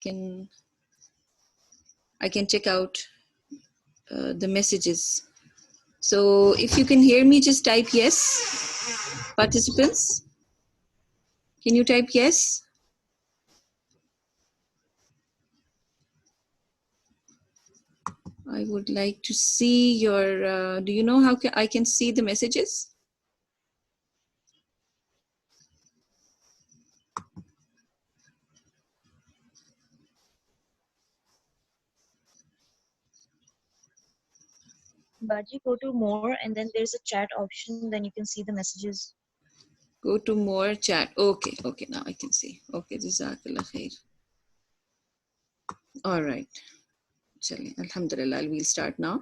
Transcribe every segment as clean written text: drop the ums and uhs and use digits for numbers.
can check out the messages. So if you can hear me, just type yes. Participants, can you type yes? I would like to see your, do you know how I can see the messages? Baji, go to more and then there's a chat option, then you can see the messages. Go to more chat. Okay, okay, now I can see. Okay, Jazakallah khair. All right. Chale, Alhamdulillah, we'll start now.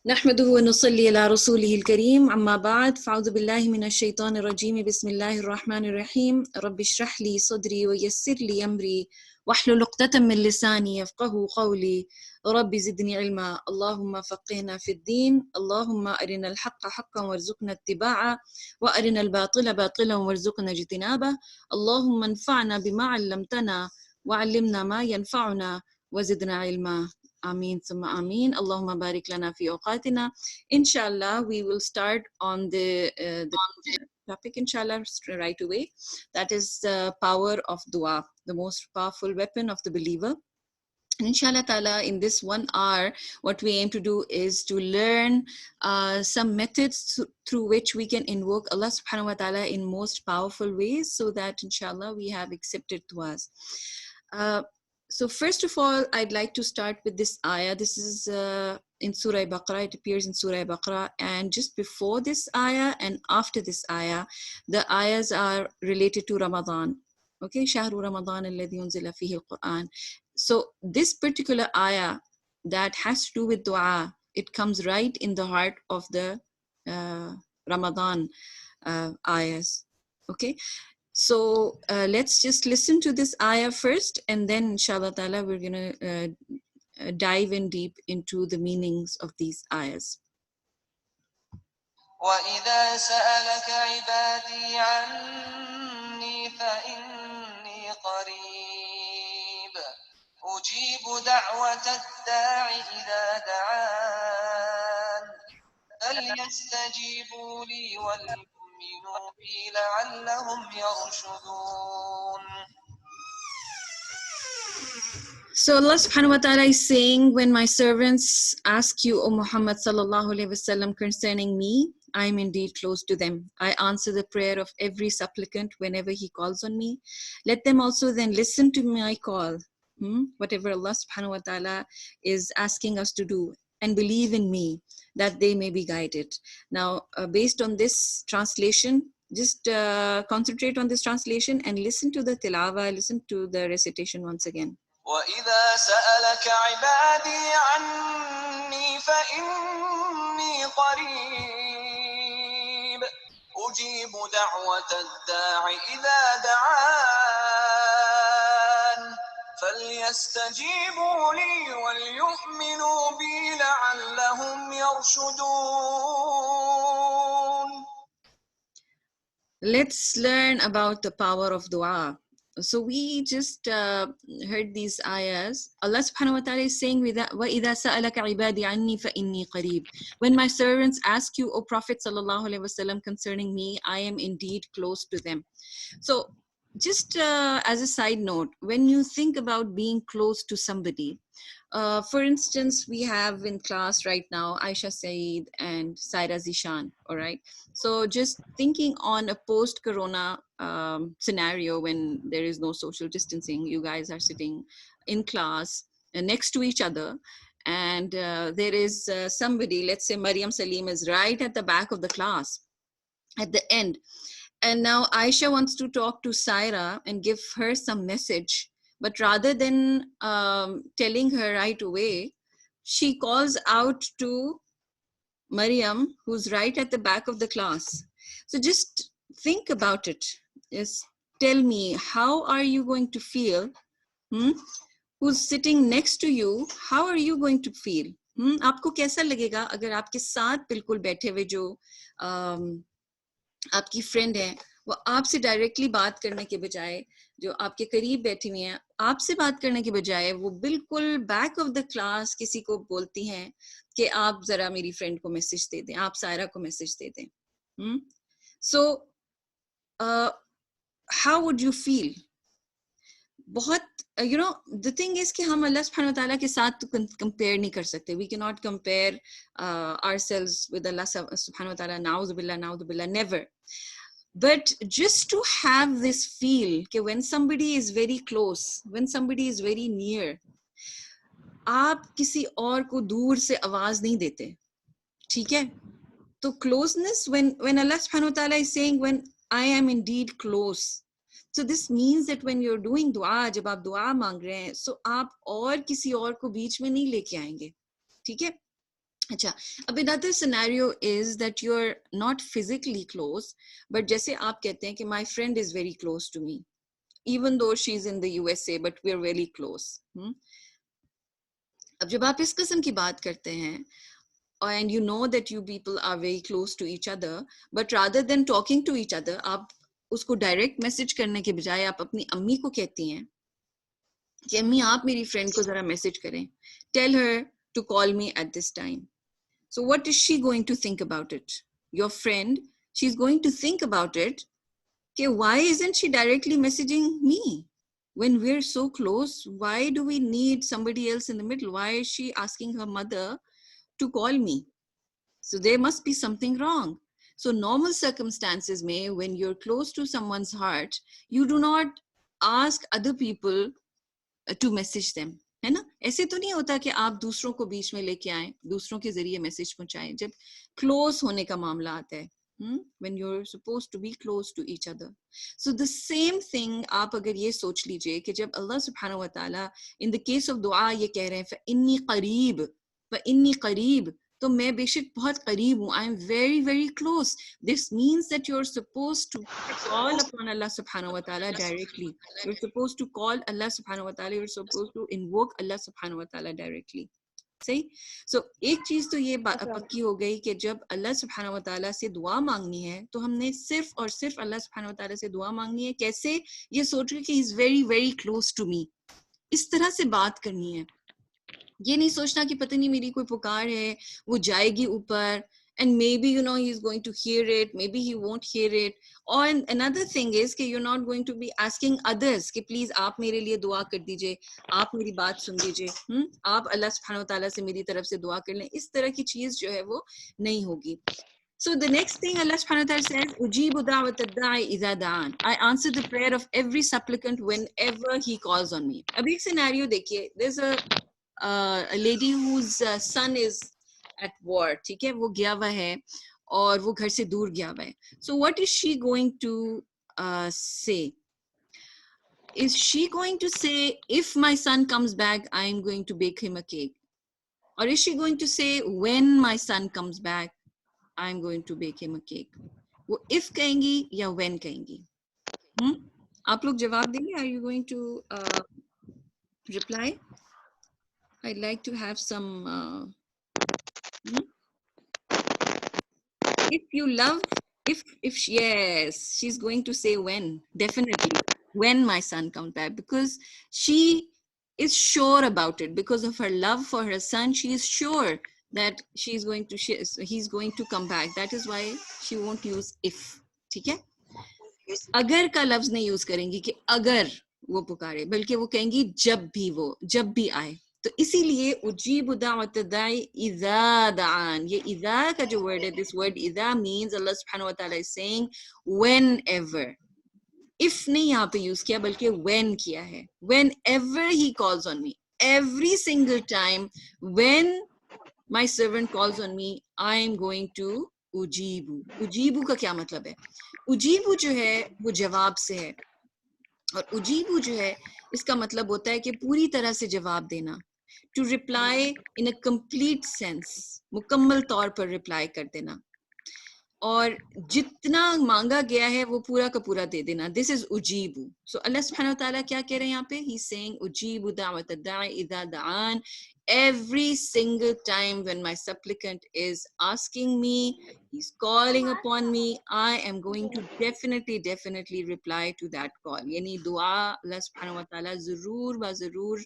نحمده ونصلي على رسوله الكريم أما بعد فأعوذ بالله من الشيطان الرجيم بسم الله الرحمن الرحيم رب اشرح لي صدري ويسر لي أمري واحلل عقدة من لساني يفقهوا قولي رب زدني علما اللهم فقهنا في الدين اللهم أرنا الحق حقا وارزقنا اتباعه وأرنا الباطل باطلا وارزقنا اجتنابه اللهم انفعنا بما علمتنا وعلمنا ما ينفعنا وزدنا علما Ameen summa ameen. Allahumma barik lana fi awqatina. Inshallah, we will start on the topic, inshallah, right away. That is the power of dua, the most powerful weapon of the believer. And inshallah ta'ala, in this 1 hour, what we aim to do is to learn some methods through which we can invoke Allah subhanahu wa ta'ala in most powerful ways so that inshallah we have accepted duas. So first of all, I'd like to start with this ayah. This is in Surah Baqarah. It appears in Surah Baqarah. And just before this ayah and after this ayah, the ayahs are related to Ramadan. Okay, Shahru Ramadan alladhi unzila fihi al-Quran. So this particular ayah that has to do with dua, it comes right in the heart of the Ramadan ayahs. Okay. So let's just listen to this ayah first, and then inshallah ta'ala we're going to dive in deep into the meanings of these ayahs. وَإِذَا سَأَلَكَ عِبَادِي عَنِّي فَإِنِّي قَرِيبٌ أُجِيبُ دَعْوَةَ الدَّاعِ إِذَا دَعَانِ فَلْيَسْتَجِيبُوا لِي وَلْيُؤْمِنُوا بِي لَعَلَّهُمْ يَرْشُدُونَ. So Allah subhanahu wa ta'ala is saying, when my servants ask you, O Muhammad sallallahu alayhi wasallam, concerning me, I am indeed close to them. I answer the prayer of every supplicant whenever he calls on me. Let them also then listen to my call, whatever Allah subhanahu wa ta'ala is asking us to do, and believe in me that they may be guided. Now, based on this translation, just concentrate on this translation and listen to the tilawa, listen to the recitation once again. وَإِذَا سَأَلَكَ عِبَادِي عَنِّي فَإِنِّي قَرِيبٌ أُجِيبُ دَعْوَةَ الدَّاعِ إِذَا دَعَانِ فَلْيَسْتَجِيبُوا لِي وَلْيُؤْمِنُوا بِي لَعَلَّهُمْ يَرْشُدُونَ. Let's learn about the power of dua. So we just heard these ayahs. Allah subhanahu wa ta'ala is saying, وَإِذَا سَأَلَكَ عِبَادِي عَنِّي فَإِنِّي قَرِيبٌ. When my servants ask you, O Prophet sallallahu alaihi wasallam, concerning me, I am indeed close to them. So just as a side note, when you think about being close to somebody, for instance, we have in class right now Aisha Saeed and Saira Zishan, all right? So just thinking on a post-corona scenario when there is no social distancing, you guys are sitting in class next to each other, and there is somebody, let's say Mariam Salim is right at the back of the class at the end. And now Aisha wants to talk to Saira and give her some message. But rather than telling her right away, she calls out to Mariam, who's right at the back of the class. So just think about it. Just tell me, how are you going to feel? Who's sitting next to you? How are you going to feel? आपको कैसा लगेगा अगर आपके साथ बिल्कुल बैठे हुए जो आपकी फ्रेंड है वो आपसे डायरेक्टली बात करने के बजाय, जो आपके करीब बैठी हुई हैं, आपसे बात करने के बजाय वो बिल्कुल बैक ऑफ द क्लास किसी को बोलती हैं कि आप जरा मेरी फ्रेंड को मैसेज दे दें, आप सायरा को मैसेज दे दें. So how would you feel? बहुत you know the thing is कि हम अल्लाह सुब्हानहू व तआला के साथ तो कंपेयर नहीं कर सकते. We can not compare ourselves with Allah सुब्हानहू व तआला. नाउज़ु बिल्लाह, never. But just to have this feel कि when somebody is very close, when somebody is very near, आप किसी और को दूर से आवाज नहीं देते, ठीक है? तो closeness, when Allah subhanahu wa ta'ala is saying when I am indeed close, so this means that when you're doing dua, जब आप दुआ मांग रहे हैं, so आप और किसी और को बीच में नहीं लेके आएंगे, ठीक है? अच्छा, अब another scenario is that you're not physically close, but जैसे आप कहते हैं कि my friend is very close to me, even though she's in the USA, but we're really close. अब जब आप इस किस्म की बात करते हैं, and you know that you people are very close to each other, but rather than talking to each other, आप उसको direct message करने के बजाय आप अपनी अम्मी को कहती हैं कि अम्मी आप मेरी friend को जरा message करें, tell her to call me at this time. So what is she going to think about it? Your friend, she's going to think about it. Okay, why isn't she directly messaging me? When we're so close, why do we need somebody else in the middle? Why is she asking her mother to call me? So there must be something wrong. So normal circumstances may, when you're close to someone's heart, you do not ask other people to message them. है ना? ऐसे तो नहीं होता कि आप दूसरों को बीच में लेके आए, दूसरों के जरिए मैसेज पहुंचाएं. जब क्लोज होने का मामला आता है, when you're supposed to be close to each other. So the same thing, आप अगर ये सोच लीजिए कि जब अल्लाह सुब्हानहू व तआला in the case of दुआ ये कह रहे हैं फ़इन्नी क़रीब, तो मैं बेशक बहुत करीब हूँ. I am very very close. This means that you're supposed to call upon Allah subhanahu wa ta'ala directly. You're supposed to call Allah subhanahu wa ta'ala. You're supposed to invoke Allah subhanahu wa ta'ala directly. सही? So एक चीज तो ये पक्की हो गई कि जब अल्लाह सुब्हानहू व तआला से दुआ मांगनी है तो हमने सिर्फ और सिर्फ अल्लाह सुब्हानहू व तआला से दुआ मांगनी है. कैसे? ये सोच के कि he is very very close to me. इस तरह से बात करनी है. ये नहीं सोचना कि पता नहीं मेरी कोई पुकार है, वो जाएगी ऊपर, and maybe he's going to hear it, maybe he won't hear it. Or another thing is कि you're not going to be asking others कि please आप मेरे लिए दुआ कर दीजिए, आप मेरी बात सुन दीजिए, आप अल्लाह सुब्हानहू व तआला से मेरी तरफ से दुआ कर लें. इस तरह की चीज जो है वो नहीं होगी. So the next thing Allah subhanahu wa ta'ala says, Ujibu da'wat ad-da'i idha da'an. I answer the prayer of every supplicant whenever he calls on me. अब एक scenario देखिए, there's a lady whose son is at war, ठीक है, वो गया हुआ है और वो घर से दूर गया हुआ है. So what is she going to say? Is she going to say, if my son comes back, I am going to bake him a cake? Or is she going to say, when my son comes back, I am going to bake him a cake? वो if कहेंगी या when कहेंगी? आप लोग जवाब देंगे? Are you going to reply? I'd like to have some. If you love, if yes, she's going to say when, definitely when my son comes back, because she is sure about it. Because of her love for her son, she is sure that he's going to come back. That is why she won't use if. ठीक है? अगर का लफ्ज नहीं use करेंगी कि अगर वो पुकारे, बल्कि वो कहेंगी जब भी आए. तो इसीलिए उजीबु दावत दाई इज़ा दान, ये इज़ा का जो वर्ड है, this word इज़ा means Allah subhanahu wa ta'ala is saying whenever. if नहीं यहाँ पे यूज किया बल्कि when किया है. Whenever he calls on me, every single time when my servant calls on me, I am going to उजीबु. उजीबु का क्या मतलब है? उजीबु जो है वो जवाब से है, और उजीबु जो है इसका मतलब होता है कि पूरी तरह से जवाब देना. To reply in a complete sense, मुकम्मल तौर पर रिप्लाई कर देना, और जितना मांगा गया है वो पूरा का पूरा दे देना. This is उजीबु. So Allah subhanahu wa ta'ala क्या कह रहे हैं यहाँ पे? He's saying उजीबु दावत दाई इज़ा दान. every single time when my supplicant is asking me, he's calling upon me, I am going to definitely reply to that call. Yani dua Allah subhanahu wa ta'ala zarur wa zarur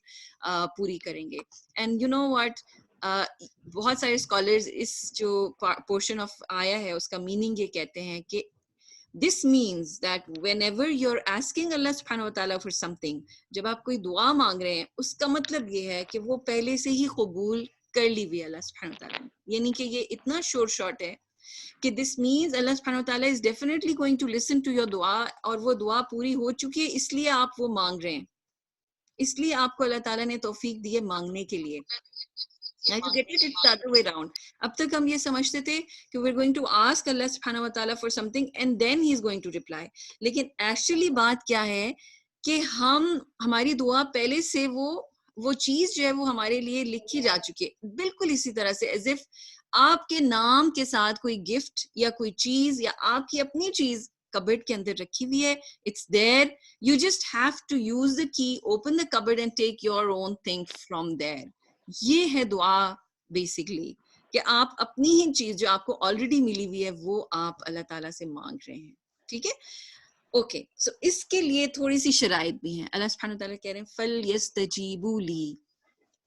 puri karenge. And you know what? बहुत सारे scholars इस जो portion of आया है उसका meaning ये कहते हैं कि this means that whenever you're asking Allah subhanahu wa ta'ala for something, जब आप कोई दुआ मांग रहे हैं, उसका मतलब ये है कि वो पहले से ही कबूल कर ली हुई है अल्लाह subhanahu wa ta'ala ने. यानी कि ये इतना short short है कि this means Allah subhanahu wa ta'ala is definitely going to listen to your dua, और वो दुआ पूरी हो चुकी है इसलिए आप वो मांग रहे हैं, इसलिए आपको अल्लाह ताला ने तौफीक दी है मांगने के लिए. Now you get it, it's the other way around. अब तक हम ये समझते थे कि we're going to ask Allah subhanahu wa ta'ala for something and then he's going to reply. लेकिन actually बात क्या है कि हमारी दुआ पहले से वो चीज जो है वो हमारे लिए लिखी जा चुकी है. बिल्कुल इसी तरह से as if आपके नाम के साथ कोई गिफ्ट या कोई चीज या आपकी अपनी चीज कबर्ड के अंदर रखी हुई है. It's there. You just have to use the key, open the cupboard and take your own thing from there. ये है दुआ बेसिकली कि आप अपनी ही चीज जो आपको ऑलरेडी मिली हुई है वो आप अल्लाह ताला से मांग रहे हैं. ठीक है, ओके. सो इसके लिए थोड़ी सी शराइत भी हैं. अल्लाह सुब्हानहू तआला कह रहे हैं फल यस्तजीबू ली.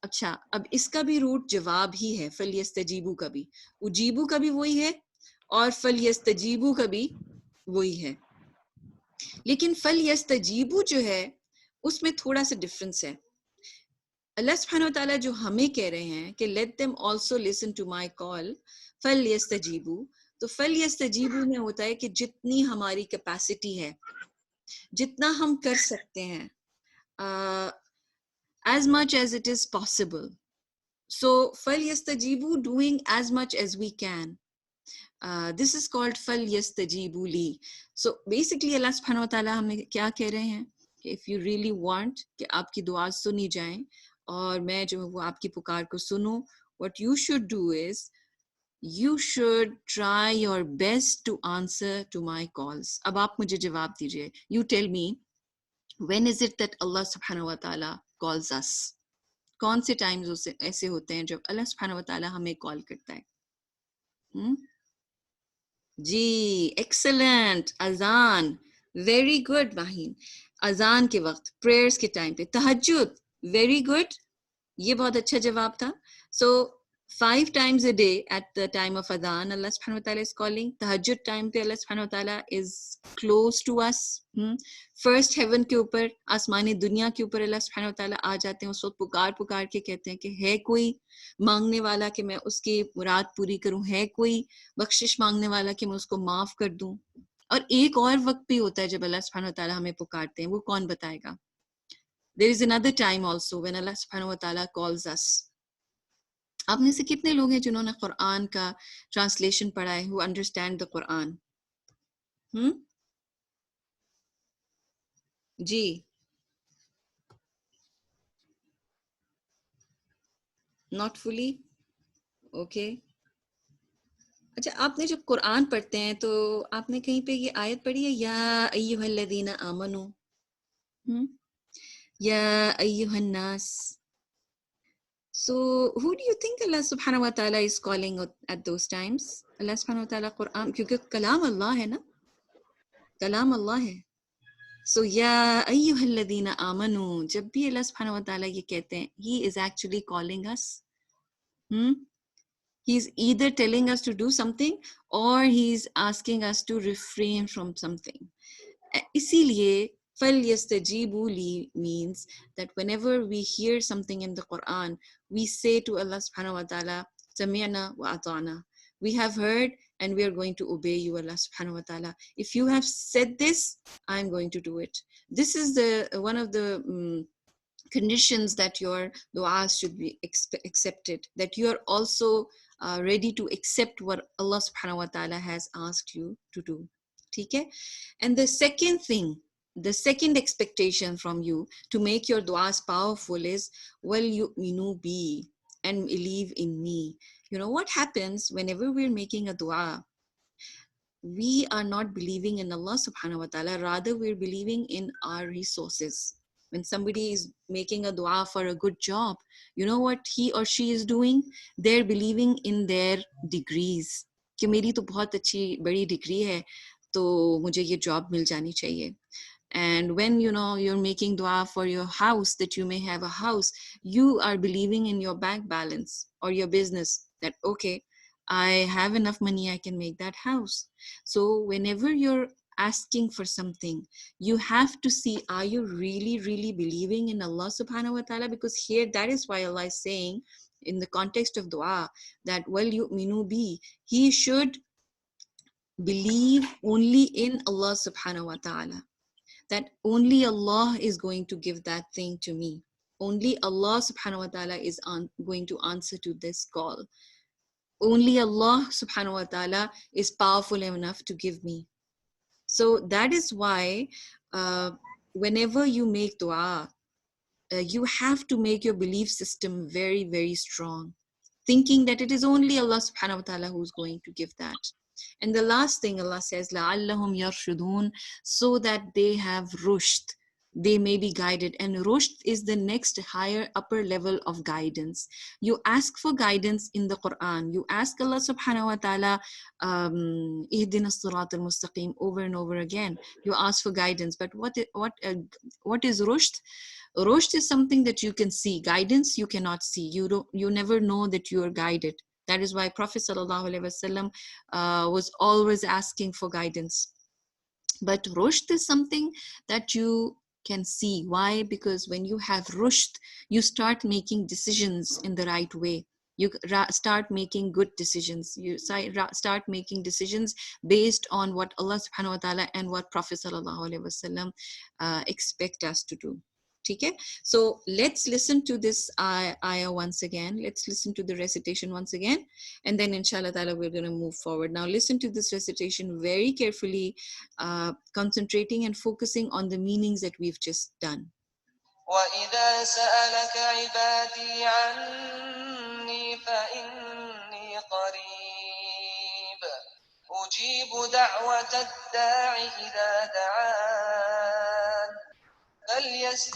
अच्छा, अब इसका भी रूट जवाब ही है. फल यस्तजीबू का भी, उजीबू का भी वही है और फल यस्तजीबू का भी वही है. लेकिन फल यस्तजीबू जो है उसमें थोड़ा सा डिफरेंस है. अल्लाह सुब्हानहू व तआला जो हमें कह रहे हैं कि let them also listen to my call फल यस्तजीबू, तो फल यस्तजीबू में होता है कि जितनी हमारी कैपेसिटी है, जितना हम कर सकते हैं, as much as it is possible. So fal yastajibu, doing as much as we can. This is called fal yastajibu li. So basically Allah subhanahu wa ta'ala हमें क्या कह रहे हैं कि if you really want कि आपकी दुआ सुनी जाए और मैं जो वो आपकी पुकार को सुनूं, what you should do is you should try your best to answer to my calls. अब आप मुझे जवाब दीजिए. You tell me, when is it that Allah subhanahu wa ta'ala calls us? कौन से टाइम्स ऐसे होते हैं जब अल्लाह सुब्हानहू व तआला हमें कॉल करता है? जी, एक्सेलेंट. अजान, वेरी गुड माहीन. अजान के वक्त, प्रेयर्स के टाइम पे, तहज्जुद, वेरी गुड. ये बहुत अच्छा जवाब था. So 5 times a day at the time of adhan, Allah subhanahu wa ta'ala is calling. Tahajjud time pe Allah subhanahu wa ta'ala is close to us. First heaven के ऊपर, आसमानी दुनिया के ऊपर Allah subhanahu wa ta'ala आ जाते हैं. उस वक्त पुकार के कहते हैं कि है कोई मांगने वाला कि मैं उसकी मुराद पूरी करूं, है कोई बख्शिश मांगने वाला कि मैं उसको माफ कर दूं. और एक और वक्त भी होता है जब Allah subhanahu wa ta'ala हमें पुकारते हैं, वो कौन बताएगा? There is another time also when Allah subhanahu wa ta'ala calls us. आप में से कितने लोग हैं जिन्होंने कुरान का ट्रांसलेशन पढ़ा है, who understand the Quran? Ji, not fully, okay. अच्छा, आपने जब कुरान पढ़ते हैं तो आपने कहीं पे ये आयत पढ़ी है, या अय्युहल्लज़ीना आमनू, या अय्युहन नास. So who do you think Allah subhanahu wa ta'ala is calling at those times? Allah subhanahu wa ta'ala Quran, क्योंकि कलाम अल्लाह है ना, कलाम अल्लाह है. So या अय्युहल्लज़ीना आमनू, जब भी Allah subhanahu wa ta'ala ये कहते हैं, he is actually calling us. He's either telling us to do something or he's asking us to refrain from something. इसीलिए فَلْيَسْتَجِيبُوا لِي means that whenever we hear something in the Quran, we say to Allah subhanahu wa ta'ala, سَمِعْنَا وَأَطَعْنَا. We have heard and we are going to obey you, Allah subhanahu wa ta'ala. If you have said this, I'm going to do it. This is one of the conditions that your du'as should be accepted, that you are also ready to accept what Allah subhanahu wa ta'ala has asked you to do. Okay? And the second thing, the second expectation from you to make your du'as powerful is, well, yu'minu bi, and believe in me. You know what happens whenever we're making a dua? We are not believing in Allah subhanahu wa ta'ala, rather we're believing in our resources. When somebody is making a dua for a good job, you know what he or she is doing? They're believing in their degrees. कि मेरी तो बहुत अच्छी बड़ी degree है, तो मुझे ये जॉब मिल जानी चाहिए. And when you're making dua for your house, that you may have a house, you are believing in your bank balance or your business, that okay, I have enough money, I can make that house. So whenever you're asking for something, you have to see, are you really, really believing in Allah subhanahu wa ta'ala? Because here, that is why Allah is saying in the context of dua that, well, yu'minu bi, he should believe only in Allah subhanahu wa ta'ala, that only Allah is going to give that thing to me. Only Allah subhanahu wa ta'ala is going to answer to this call. Only Allah subhanahu wa ta'ala is powerful enough to give me. So that is why whenever you make dua, you have to make your belief system very, very strong, thinking that it is only Allah subhanahu wa ta'ala who's going to give that. And the last thing Allah says, لَعَلَّهُمْ يَرْشُدُونَ, so that they have rushd, they may be guided. And rushd is the next higher upper level of guidance. You ask for guidance in the Quran. You ask Allah subhanahu wa ta'ala, ihdina as-sirat al-mustaqim, over and over again. You ask for guidance. But what is rushd? Rushd is something that you can see. Guidance you cannot see. You never know that you are guided. That is why Prophet sallallahu alaihi wasallam was always asking for guidance. But rushd is something that you can see. Why? Because when you have rushd, you start making decisions in the right way. You start making good decisions. You start making decisions based on what Allah subhanahu wa ta'ala and what Prophet sallallahu alaihi wasallam expect us to do. Okay? So let's listen to this ayah once again. Let's listen to the recitation once again. And then inshallah ta'ala, we're going to move forward. Now listen to this recitation very carefully, concentrating and focusing on the meanings that we've just done. وإذا سألك عبادي عني فإني قريب أجيب دعوة الداع إذا دعان فليستجيبوا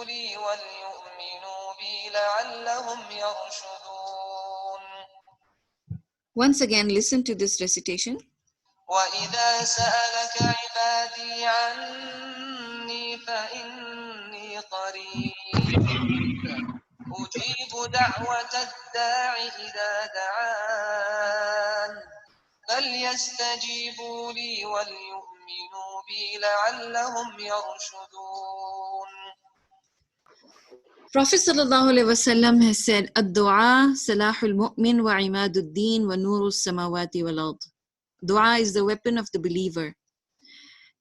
لي وليؤمنوا بي لعلهم يرشدون. Once again, listen to this recitation. وإذا سألك عبادي عني فإني قريب أجيب دعوة الداع إذا دعان فليستجيبوا لي وليؤمنوا بي لعلهم يرشدون. Prophet sallallahu alaihi wasallam has said, "Ad-du'a salahul mu'min wa imadud din wa nurus samawati wal ard." Dua is the weapon of the believer,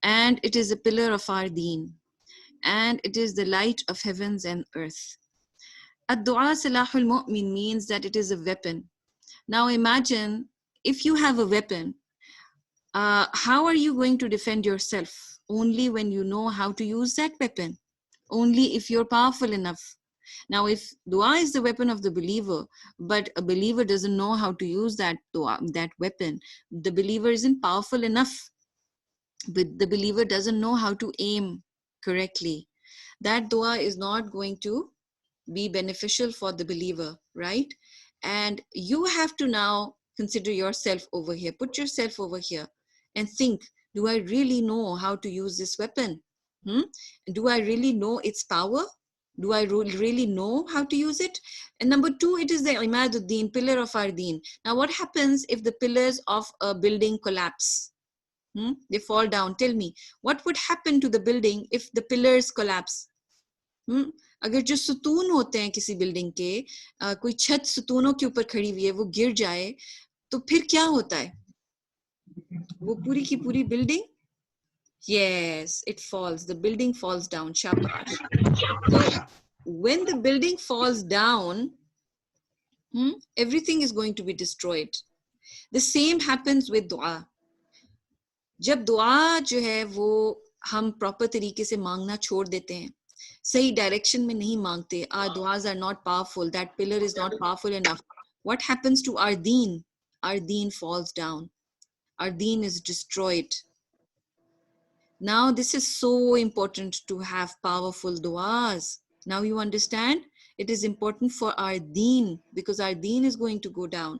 and it is a pillar of our deen, and it is the light of heavens and earth. Ad-du'a salahul mu'min means that it is a weapon. Now imagine if you have a weapon, how are you going to defend yourself? Only when you know how to use that weapon. Only if you're powerful enough. Now, if dua is the weapon of the believer, but a believer doesn't know how to use that dua, that weapon, the believer isn't powerful enough, but the believer doesn't know how to aim correctly, that dua is not going to be beneficial for the believer, right? And you have to now consider yourself over here, put yourself over here and think, do I really know how to use this weapon? Do I really know its power? Do I really know how to use it? And number two, it is the imaduddin, pillar of our deen. Now, what happens if the pillars of a building collapse? They fall down. Tell me, what would happen to the building if the pillars collapse? अगर जो सुतून होते हैं किसी building के, कोई छत सुतूनों के ऊपर खड़ी हुई है, वो गिर जाए, तो फिर क्या होता है? वो पूरी की पूरी building, yes, it falls. The building falls down. Shabash. So when the building falls down, everything is going to be destroyed. The same happens with dua. जब दुआ जो है वो हम प्रॉपर तरीके से मांगना छोड़ देते हैं, सही डायरेक्शन में नहीं मांगते, our duas are not powerful, that pillar is not powerful enough, what happens to our deen? Our deen falls down. Our deen is destroyed. Now, this is so important to have powerful du'as. Now you understand? It is important for our deen because our deen is going to go down.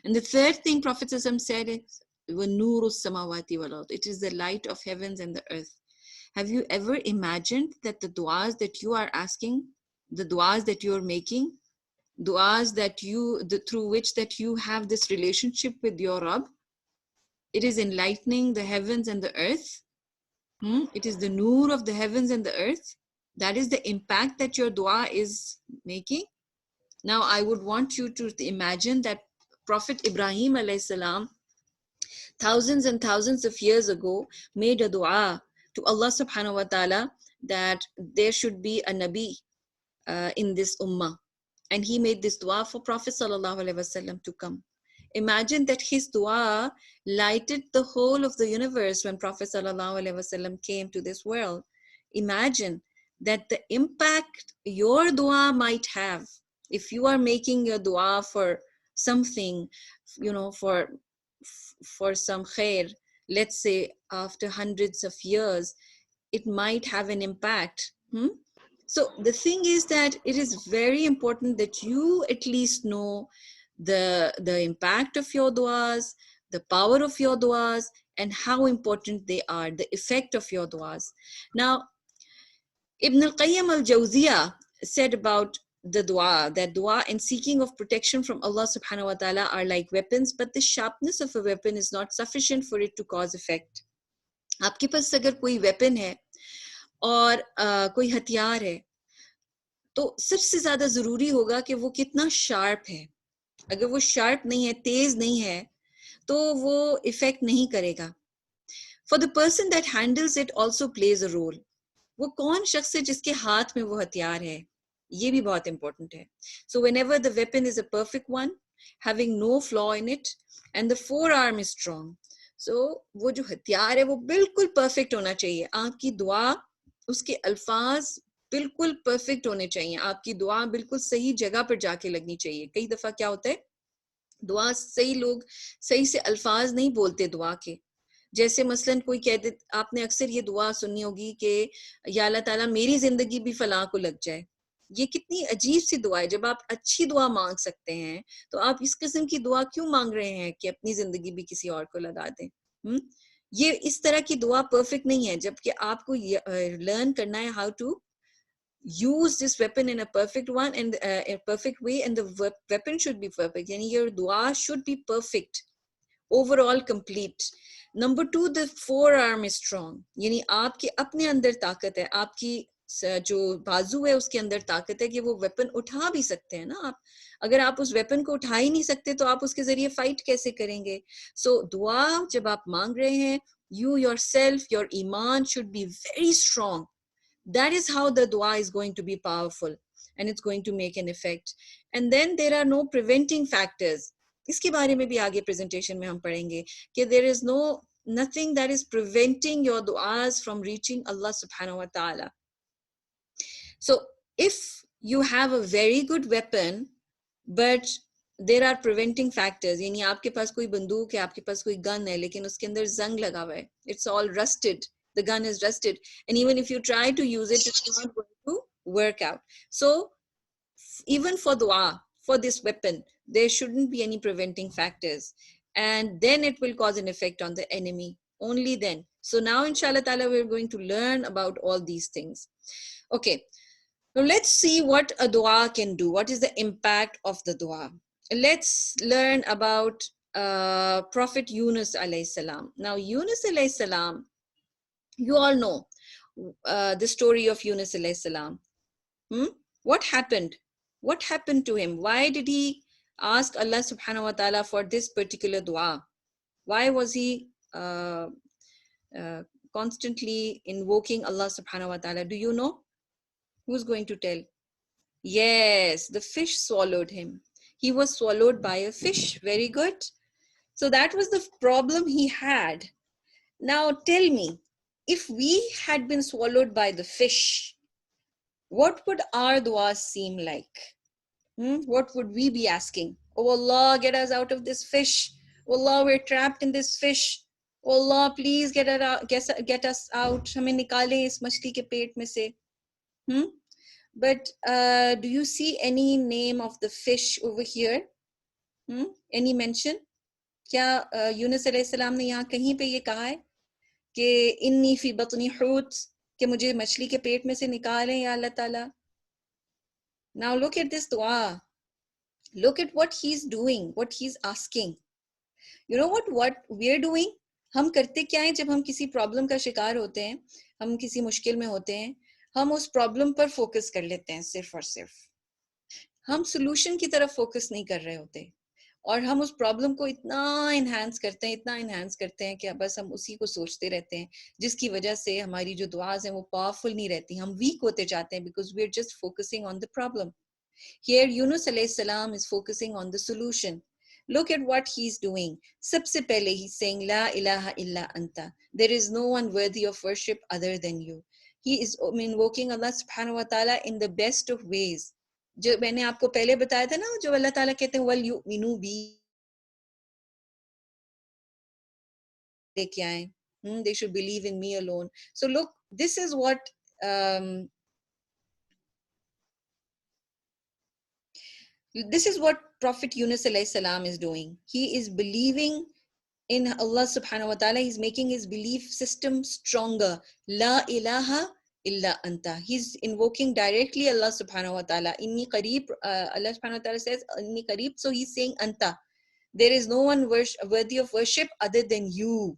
And the third thing Prophet ﷺ said is, وَنُورُ السَّمَاوَاتِ وَالْأَرْضِ. It is the light of heavens and the earth. Have you ever imagined that the du'as that you are asking, the du'as that you are making, du'as that through which that you have this relationship with your Rabb, it is enlightening the heavens and the earth? It is the noor of the heavens and the earth. That is the impact that your dua is making. Now, I would want you to imagine that Prophet Ibrahim alayhi salam, thousands and thousands of years ago, made a dua to Allah subhanahu wa ta'ala that there should be a Nabi in this ummah. And he made this dua for Prophet sallallahu alaihi wasallam to come. Imagine that his dua lighted the whole of the universe when Prophet sallallahu alaihi wasallam came to this world. Imagine that the impact your dua might have if you are making your dua for something, for some khair, let's say after hundreds of years, it might have an impact. So the thing is that it is very important that you at least know the impact of your du'as, the power of your du'as, and how important they are, the effect of your du'as. Now, Ibn al-Qayyim al-Jawziyah said about the dua, that dua and seeking of protection from Allah subhanahu wa ta'ala are like weapons, but the sharpness of a weapon is not sufficient for it to cause effect. आपके पास अगर कोई weapon है और कोई हथियार है, तो सबसे ज्यादा जरूरी होगा कि वो कितना शार्प है. अगर वो शार्प नहीं है, तेज नहीं है, तो वो इफेक्ट नहीं करेगा. For the person that handles it also plays a role. वो कौन शख्स है जिसके हाथ में वो हथियार है, ये भी बहुत important है. So whenever the weapon is a perfect one, having no flaw in it, and the forearm is strong, so वो जो हथियार है वो बिल्कुल perfect होना चाहिए. आपकी दुआ, उसके अल्फाज बिल्कुल परफेक्ट होने चाहिए. आपकी दुआ बिल्कुल सही जगह पर जाके लगनी चाहिए. कई दफा क्या होता है, दुआ सही लोग सही से अल्फाज नहीं बोलते दुआ के. जैसे मसलन कोई कह दे, आपने अक्सर ये दुआ सुनी होगी कि या अल्लाह ताला मेरी जिंदगी भी फलां को लग जाए. ये कितनी अजीब सी दुआ है. जब आप अच्छी दुआ मांग सकते हैं तो आप इस किस्म की दुआ क्यों मांग रहे हैं कि अपनी जिंदगी भी किसी और को लगा दें. ये इस तरह की दुआ परफेक्ट नहीं है. जबकि आपको लर्न करना है how to use this weapon in a perfect one and a perfect way, and the weapon should be perfect. Yani your dua should be perfect, overall complete. Number 2, the forearm is strong. Yani आपके अपने अंदर ताकत है, आपकी जो बाजू है उसके अंदर ताकत है कि वो वेपन उठा भी सकते हैं ना. आप अगर आप उस वेपन को उठा ही नहीं सकते तो आप उसके जरिए फाइट कैसे करेंगे. सो दुआ जब आप मांग रहे हैं, you yourself, your iman should be very strong. That is how the dua is going to be powerful and it's going to make an effect. And then there are no preventing factors. इसके बारे में भी आगे presentation में हम पढ़ेंगे कि there is nothing that is preventing your duas from reaching Allah subhanahu wa ta'ala. So if you have a very good weapon but there are preventing factors, यानी आपके पास कोई बंदूक है, आपके पास कोई गन है, लेकिन उसके अंदर जंग लगा हुआ है, it's all rusted, the gun is rusted, and even if you try to use it, it's not going to work out. So even for dua, for this weapon, there shouldn't be any preventing factors, and then it will cause an effect on the enemy, only then. So now inshallah ta'ala we're going to learn about all these things. Okay, now let's see what a dua can do. What is the impact of the dua? Let's learn about Prophet Yunus alayhi salam. Now Yunus alayhi salam, you all know the story of Yunus alayhi salam. What happened? What happened to him? Why did he ask Allah subhanahu wa ta'ala for this particular dua? Why was he constantly invoking Allah subhanahu wa ta'ala? Do you know? Who's going to tell? Yes, the fish swallowed him. He was swallowed by a fish. Very good. So that was the problem he had. Now tell me, if we had been swallowed by the fish, what would our dua seem like? What would we be asking? Oh Allah, get us out of this fish. Oh Allah, we're trapped in this fish. Allah please get us out, हमें निकालें इस मछली के पेट में से. But do you see any name of the fish over here? Any mention? क्या यूनुस अलैहिस्सलाम ने यहाँ कहीं पे ये कहा है कि इन्नी फी बतनी हूत, कि मुझे मछली के पेट में से निकालें या अल्लाह ताला? Now look at this dua. Look at what he's doing, what he's asking. You know what we're doing? हम करते क्या है जब हम किसी प्रॉब्लम का शिकार होते हैं, हम किसी मुश्किल में होते हैं, हम उस प्रॉब्लम पर फोकस कर लेते हैं सिर्फ और सिर्फ. हम सोल्यूशन की तरफ फोकस नहीं कर रहे होते और हम उस प्रॉब्लम को इतना इन्हांस करते हैं कि बस हम उसी को सोचते रहते हैं, जिसकी वजह से हमारी जो दुआज हैं वो पावरफुल नहीं रहती, हम वीक होते जाते हैं because we're just focusing on the problem. Here Yunus alayhi salam is focusing on the solution. Look at what he's doing. सबसे पहले he's saying La ilaha illa anta. There is no one worthy of worship other than you. He is invoking Allah subhanahu wa ta'ala in the best of ways. जो मैंने आपको पहले बताया था ना, जो अल्लाह ताला कहते हैं वल युमिनु बी, लेके आए, they should believe in me alone. So look, this is what Prophet Yunus alayhi salam is doing. He is believing in Allah subhanahu wa ta'ala. He's making his belief system stronger. La ilaha illa anta. He's invoking directly Allah subhanahu wa ta'ala. Inni qareeb, Allah subhanahu wa ta'ala says inni qareeb, so he's saying anta. There is no one worthy of worship other than you.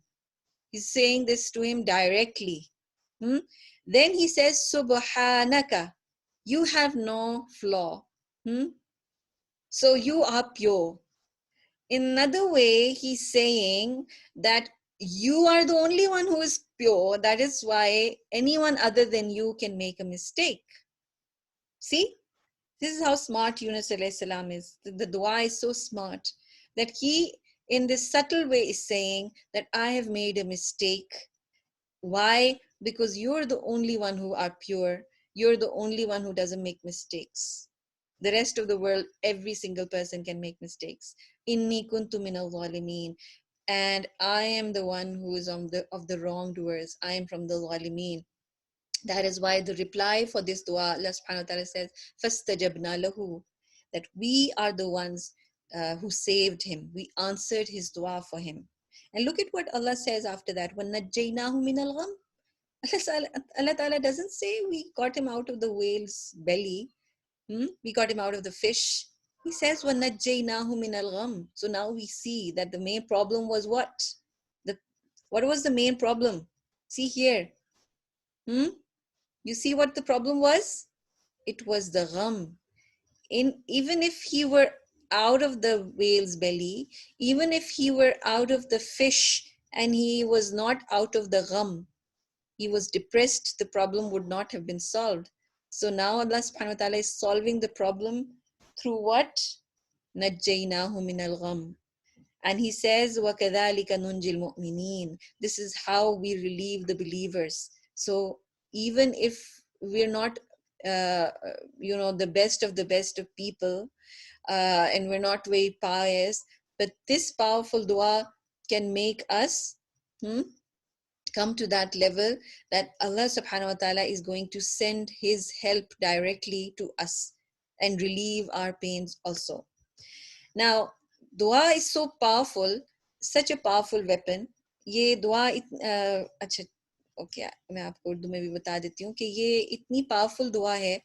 He's saying this to him directly. Then he says subhanaka, you have no flaw. So you are pure. In another way, he's saying that you are the only one who is pure. That is why anyone other than you can make a mistake. See, this is how smart Yunus alayhi salam is. The dua is so smart that he, in this subtle way, is saying that I have made a mistake. Why? Because you're the only one who are pure. You're the only one who doesn't make mistakes. The rest of the world, every single person can make mistakes. Inni kuntu minal zalimeen. And I am the one who is of the wrongdoers. I am from the zalimeen. That is why the reply for this dua, Allah subhanahu wa ta'ala says, فَاسْتَجَبْنَا لَهُ, that we are the ones who saved him. We answered his dua for him. And look at what Allah says after that. وَنَجَّيْنَاهُ مِنَ الْغَمِّ. Allah ta'ala doesn't say we got him out of the whale's belly. We got him out of the fish. He says, وَنَجَّيْنَاهُ مِنَ الْغَمِّ. So now we see that the main problem was what? What was the main problem? See here. You see what the problem was? It was the gham. Even if he were out of the whale's belly, even if he were out of the fish and he was not out of the gham, he was depressed, the problem would not have been solved. So now Allah subhanahu wa ta'ala is solving the problem through what? نَجَّيْنَاهُ مِنَ الْغَمِّ. And he says, وَكَذَلِكَ نُنْجِي الْمُؤْمِنِينَ. This is how we relieve the believers. So even if we're not, the best of people, and we're not very pious, but this powerful dua can make us come to that level that Allah subhanahu wa ta'ala is going to send his help directly to us and relieve our pains also. Now, dua is so powerful, such a powerful weapon. ये दुआ अच्छा okay, मैं आपको उर्दू में भी बता देती हूँ कि ये इतनी पावरफुल दुआ है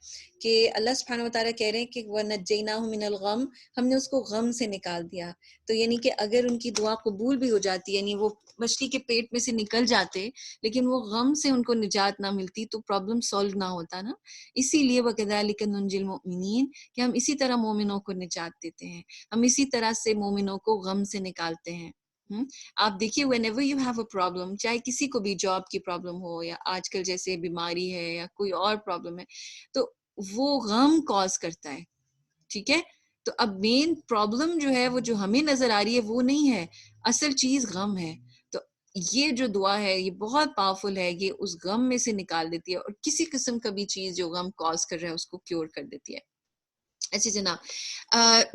कि अल्लाह सुब्हानहू व तआला कह रहे हैं कि वनज्जैनाहु मिनल गम, हमने उसको गम से निकाल दिया. तो यानी कि अगर उनकी दुआ कबूल भी हो जाती, यानी वो मछली के पेट में से निकल जाते, लेकिन वो गम से उनको निजात ना मिलती, तो प्रॉब्लम सॉल्व ना होता ना. इसीलिए वकज़ालिक नुंजिल मुमिनीन, कि हम इसी तरह मोमिनों को निजात देते हैं, हम इसी तरह से मोमिनों को गम से निकालते हैं. आप देखिए, whenever you have a problem, चाहे किसी को भी जॉब की प्रॉब्लम हो या आजकल जैसे बीमारी है या कोई और प्रॉब्लम है, तो वो गम कॉज करता है. ठीक है, तो अब मेन प्रॉब्लम जो है वो जो हमें नजर आ रही है वो नहीं है, असल चीज गम है. तो ये जो दुआ है ये बहुत पावरफुल है, ये उस गम में से निकाल देती है और किसी किस्म का भी चीज जो गम कॉज कर रहा है उसको क्योर कर देती है. अच्छा जनाब,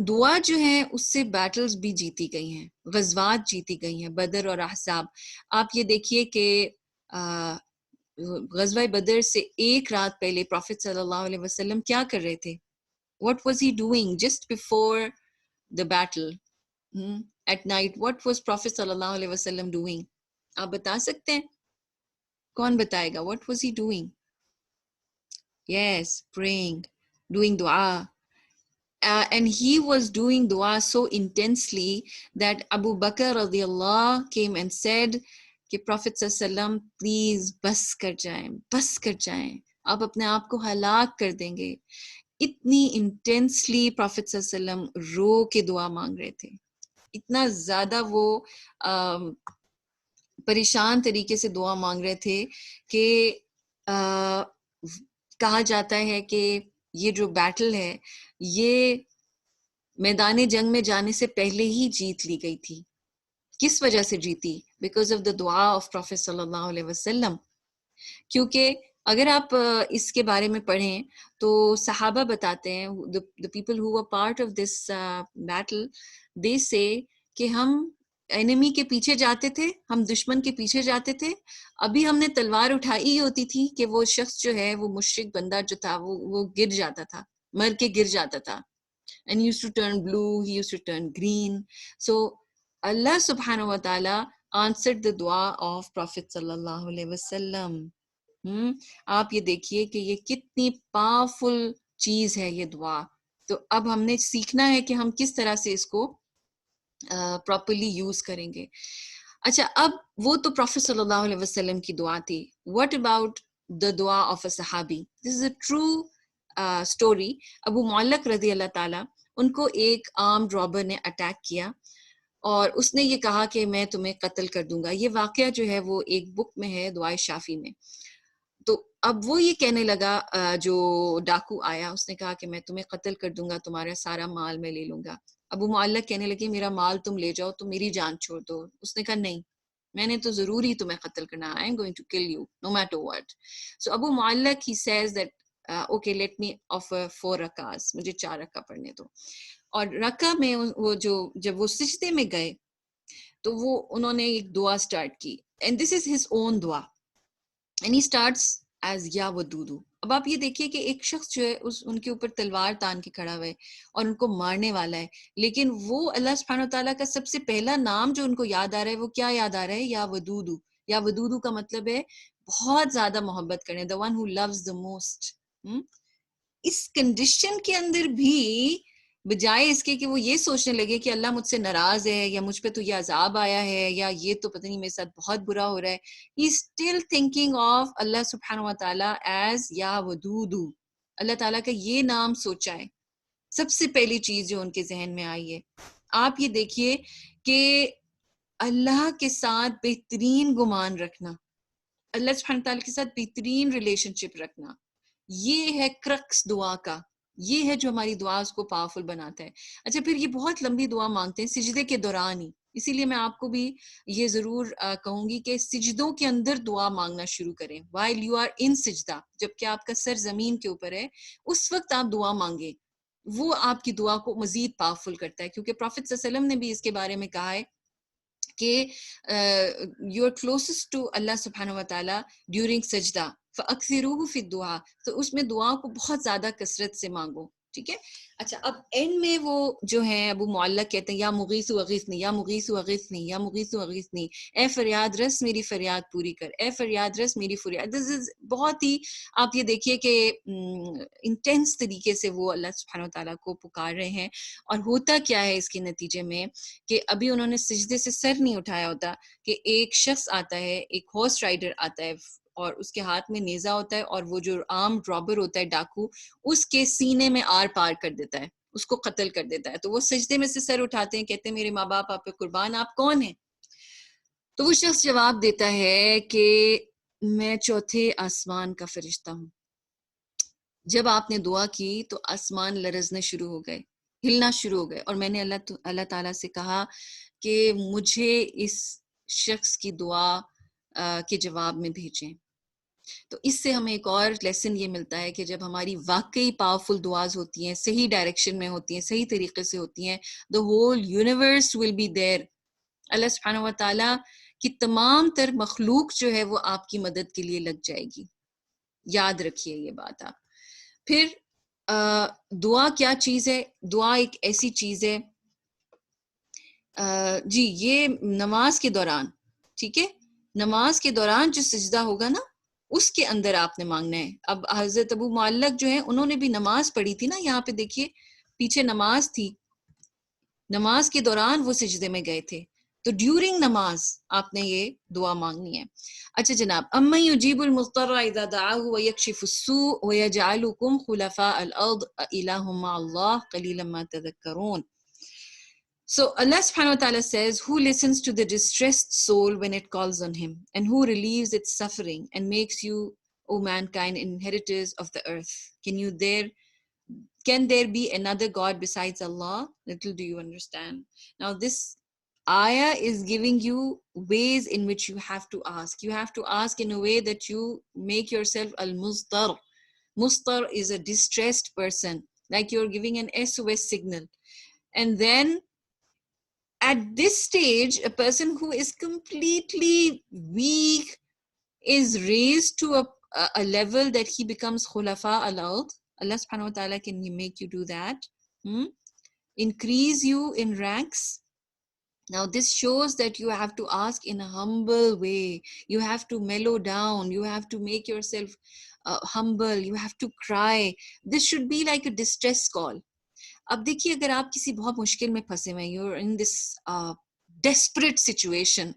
दुआ जो है उससे बैटल्स भी जीती गई हैं, गज़वात जीती गई हैं, बदर और अहज़ाब। आप ये देखिए कि गज़वा बदर से एक रात पहले प्रॉफिट सल्लल्लाहु अलैहि वसल्लम क्या कर रहे थे? What was he doing just before the battle? At night, what was Prophet sallallahu alaihi wasallam doing? आप बता सकते हैं? कौन बताएगा? What was he doing? Yes, praying, doing dua. And he was doing dua so intensely that Abu Bakr radiallahu came and said कि Prophet sallam, please बस कर जाएं, आप अपने आप को हलाक कर देंगे। इतनी इंटेंसली प्रॉफिट सल्लम रो के दुआ मांग रहे थे, इतना ज्यादा वो परेशान तरीके से दुआ मांग रहे थे कि कहा जाता है कि ये जो बैटल है ये मैदान जंग में जाने से पहले ही जीत ली गई थी। किस वजह से जीती? बिकॉज ऑफ द दुआ ऑफ प्रॉफिट सल्लल्लाहु अलैहि वसल्लम। क्योंकि अगर आप इसके बारे में पढ़ें तो सहाबा बताते हैं, the people who were part of this battle, they say कि हम एनिमी के पीछे जाते थे, हम दुश्मन के पीछे जाते थे, अभी हमने तलवार उठाई ही होती थी कि वो शख्स जो है, वो मुश्रिक बंदा जो था, वो गिर जाता था, मर के गिर जाता था। And he used to turn blue, he used to turn green. So Allah subhanahu wa ta'ala answered the dua of Prophet sallallahu alaihi wasallam. आप ये देखिए कि ये कितनी पावरफुल चीज है ये दुआ। तो अब हमने सीखना है कि हम किस तरह से इसको प्रॉपर्ली यूज करेंगे। अच्छा, अब वो तो प्रॉफिट सल्लल्लाहु अलैहि वसल्लम की दुआ थी। व्हाट अबाउट द दुआ ऑफ अ सहाबी? This is a true story. Abu Muallaq रज़ी अल्लाह ताला, उनको एक आर्म्ड रॉबर ने अटैक किया और उसने ये कहा कि मैं तुम्हें कत्ल कर दूंगा। ये वाकया जो है वो एक बुक में है, दुआए शाफी में। तो अब वो ये कहने लगा, जो डाकू आया उसने कहा कि मैं तुम्हें कत्ल कर दूंगा, तुम्हारा सारा माल मैं ले लूंगा। अबू मुअल्लक कहने लगे मेरा माल तुम ले जाओ, तो मेरी जान छोड़ दो। उसने कहा नहीं, मैंने तो जरूर ही तुम्हें कत्ल करना, I am going to kill you no matter what. So Abu Muallaq he says that okay let me offer 4 रकास, मुझे 4 रका पढ़ने दो। और रका में वो जो जब वो सिजदे में गए तो वो उन्होंने एक दुआ स्टार्ट की, and this is his own दुआ, एंड ही स्टार्ट्स एज या वदूदू। अब आप ये देखिए कि एक शख्स जो है उनके ऊपर तलवार तान के खड़ा हुआ है और उनको मारने वाला है, लेकिन वो अल्लाह सुब्हानहू तआला का सबसे पहला नाम जो उनको याद आ रहा है, वो क्या याद आ रहा है? या वदूदू। या वदूदू का मतलब है बहुत ज्यादा मोहब्बत करने, the one who loves the most. इस कंडीशन के अंदर भी बजाय इसके कि वो ये सोचने लगे कि अल्लाह मुझसे नाराज है, या मुझ पे तो ये अजाब आया है, या ये तो पता नहीं मेरे साथ बहुत बुरा हो रहा है, ही स्टिल थिंकिंग ऑफ अल्लाह सुब्हानहू व तआला एज या वदूदू। अल्लाह ताला का ये नाम सोचा है, सबसे पहली चीज जो उनके जहन में आई है। आप ये देखिए कि अल्लाह के साथ बेहतरीन गुमान रखना, अल्लाह सुब्हानहू व तआला के साथ बेहतरीन रिलेशनशिप रखना, ये है क्रक्स दुआ का, ये है जो हमारी दुआ को पावरफुल बनाता है। अच्छा, फिर ये बहुत लंबी दुआ मांगते हैं सिजदे के दौरान ही, इसीलिए मैं आपको भी ये जरूर कहूंगी कि सिजदों के अंदर दुआ मांगना शुरू करें। व्हाइल यू आर इन सिजदा, जबकि आपका सर जमीन के ऊपर है, उस वक्त आप दुआ मांगे, वो आपकी दुआ को मजीद पावरफुल करता है। क्योंकि प्रॉफिट सल्लल्लाहु अलैहि वसल्लम ने भी इसके बारे में कहा है कि you are closest to Allah सुब्हानहू व तआला ड्यूरिंग सजदा फअक्सिरूहु फी दुआ, तो उसमें दुआ को बहुत ज्यादा कसरत से मांगो। ठीक है। अच्छा, अब एंड में वो जो है अबू मुअल्लक कहते हैं या मुगीसु अगीसनी, या मुगीसु अगीसनी, या मुगीसु अगीसनी, ए फरियाद रस मेरी फरियाद पूरी कर, ए फरियाद रस मेरी फरियाद। दिस इज बहुत ही, आप ये देखिए कि इंटेंस तरीके से वो अल्लाह सुब्हानहू व तआला को पुकार रहे हैं। और होता क्या है इसके नतीजे में कि अभी उन्होंने सिजदे से सर नहीं उठाया होता कि एक शख्स आता है, एक हॉर्स राइडर आता है और उसके हाथ में नेजा होता है, और वो जो आर्म्ड रॉबर होता है, डाकू, उसके सीने में आर पार कर देता है, उसको कत्ल कर देता है। तो वो सजदे में से सर उठाते हैं, कहते हैं मेरे माँ बाप आप पे कुर्बान, आप कौन हैं? तो वो शख्स जवाब देता है कि मैं चौथे आसमान का फरिश्ता हूँ। जब आपने दुआ की तो आसमान लरजने शुरू हो गए, हिलना शुरू हो गए, और मैंने अल्लाह ताला से कहा कि मुझे इस शख्स की दुआ के जवाब में भेजें। तो इससे हमें एक और लेसन ये मिलता है कि जब हमारी वाकई पावरफुल दुआज होती हैं, सही डायरेक्शन में होती हैं, सही तरीके से होती हैं, the whole universe will be there. Allah सुब्हानहू व तआला की तमाम तर मखलूक जो है वो आपकी मदद के लिए लग जाएगी। याद रखिए ये बात आप। फिर दुआ क्या चीज है? दुआ एक ऐसी चीज है जी, ये नमाज के दौरान, ठीक है, नमाज के दौरान जो सजदा होगा ना, उसके अंदर आपने मांगना है। अब हजरत अबू मुअल्लक जो है उन्होंने भी नमाज पढ़ी थी ना, यहाँ पे देखिए पीछे नमाज थी, नमाज के दौरान वो सजदे में गए थे, तो ड्यूरिंग नमाज आपने ये दुआ मांगनी है। अच्छा जनाब, अम्मा युजीबुल मुज़्तर्रा इज़ा दआहु व यक्शिफुस्सू व यजअलुकुम खुलफाअल अर्द इलाहुम मअल्लाह क़लीलन मा तज़क्करून। So Allah subhanahu wa ta'ala says, who listens to the distressed soul when it calls on him, and who relieves its suffering and makes you, O mankind, inheritors of the earth. Can there be another God besides Allah? Little do you understand. Now this ayah is giving you ways in which you have to ask. You have to ask in a way that you make yourself al-mustar. Mustar is a distressed person, like you're giving an SOS signal. And then at this stage, a person who is completely weak is raised to a level that he becomes khulafa al-ard. Allah subhanahu wa ta'ala can make you do that. Increase you in ranks. Now this shows that you have to ask in a humble way. You have to mellow down. You have to make yourself humble. You have to cry. This should be like a distress call. अब देखिए, अगर आप किसी बहुत मुश्किल में फंसे हुए, you're in this desperate situation,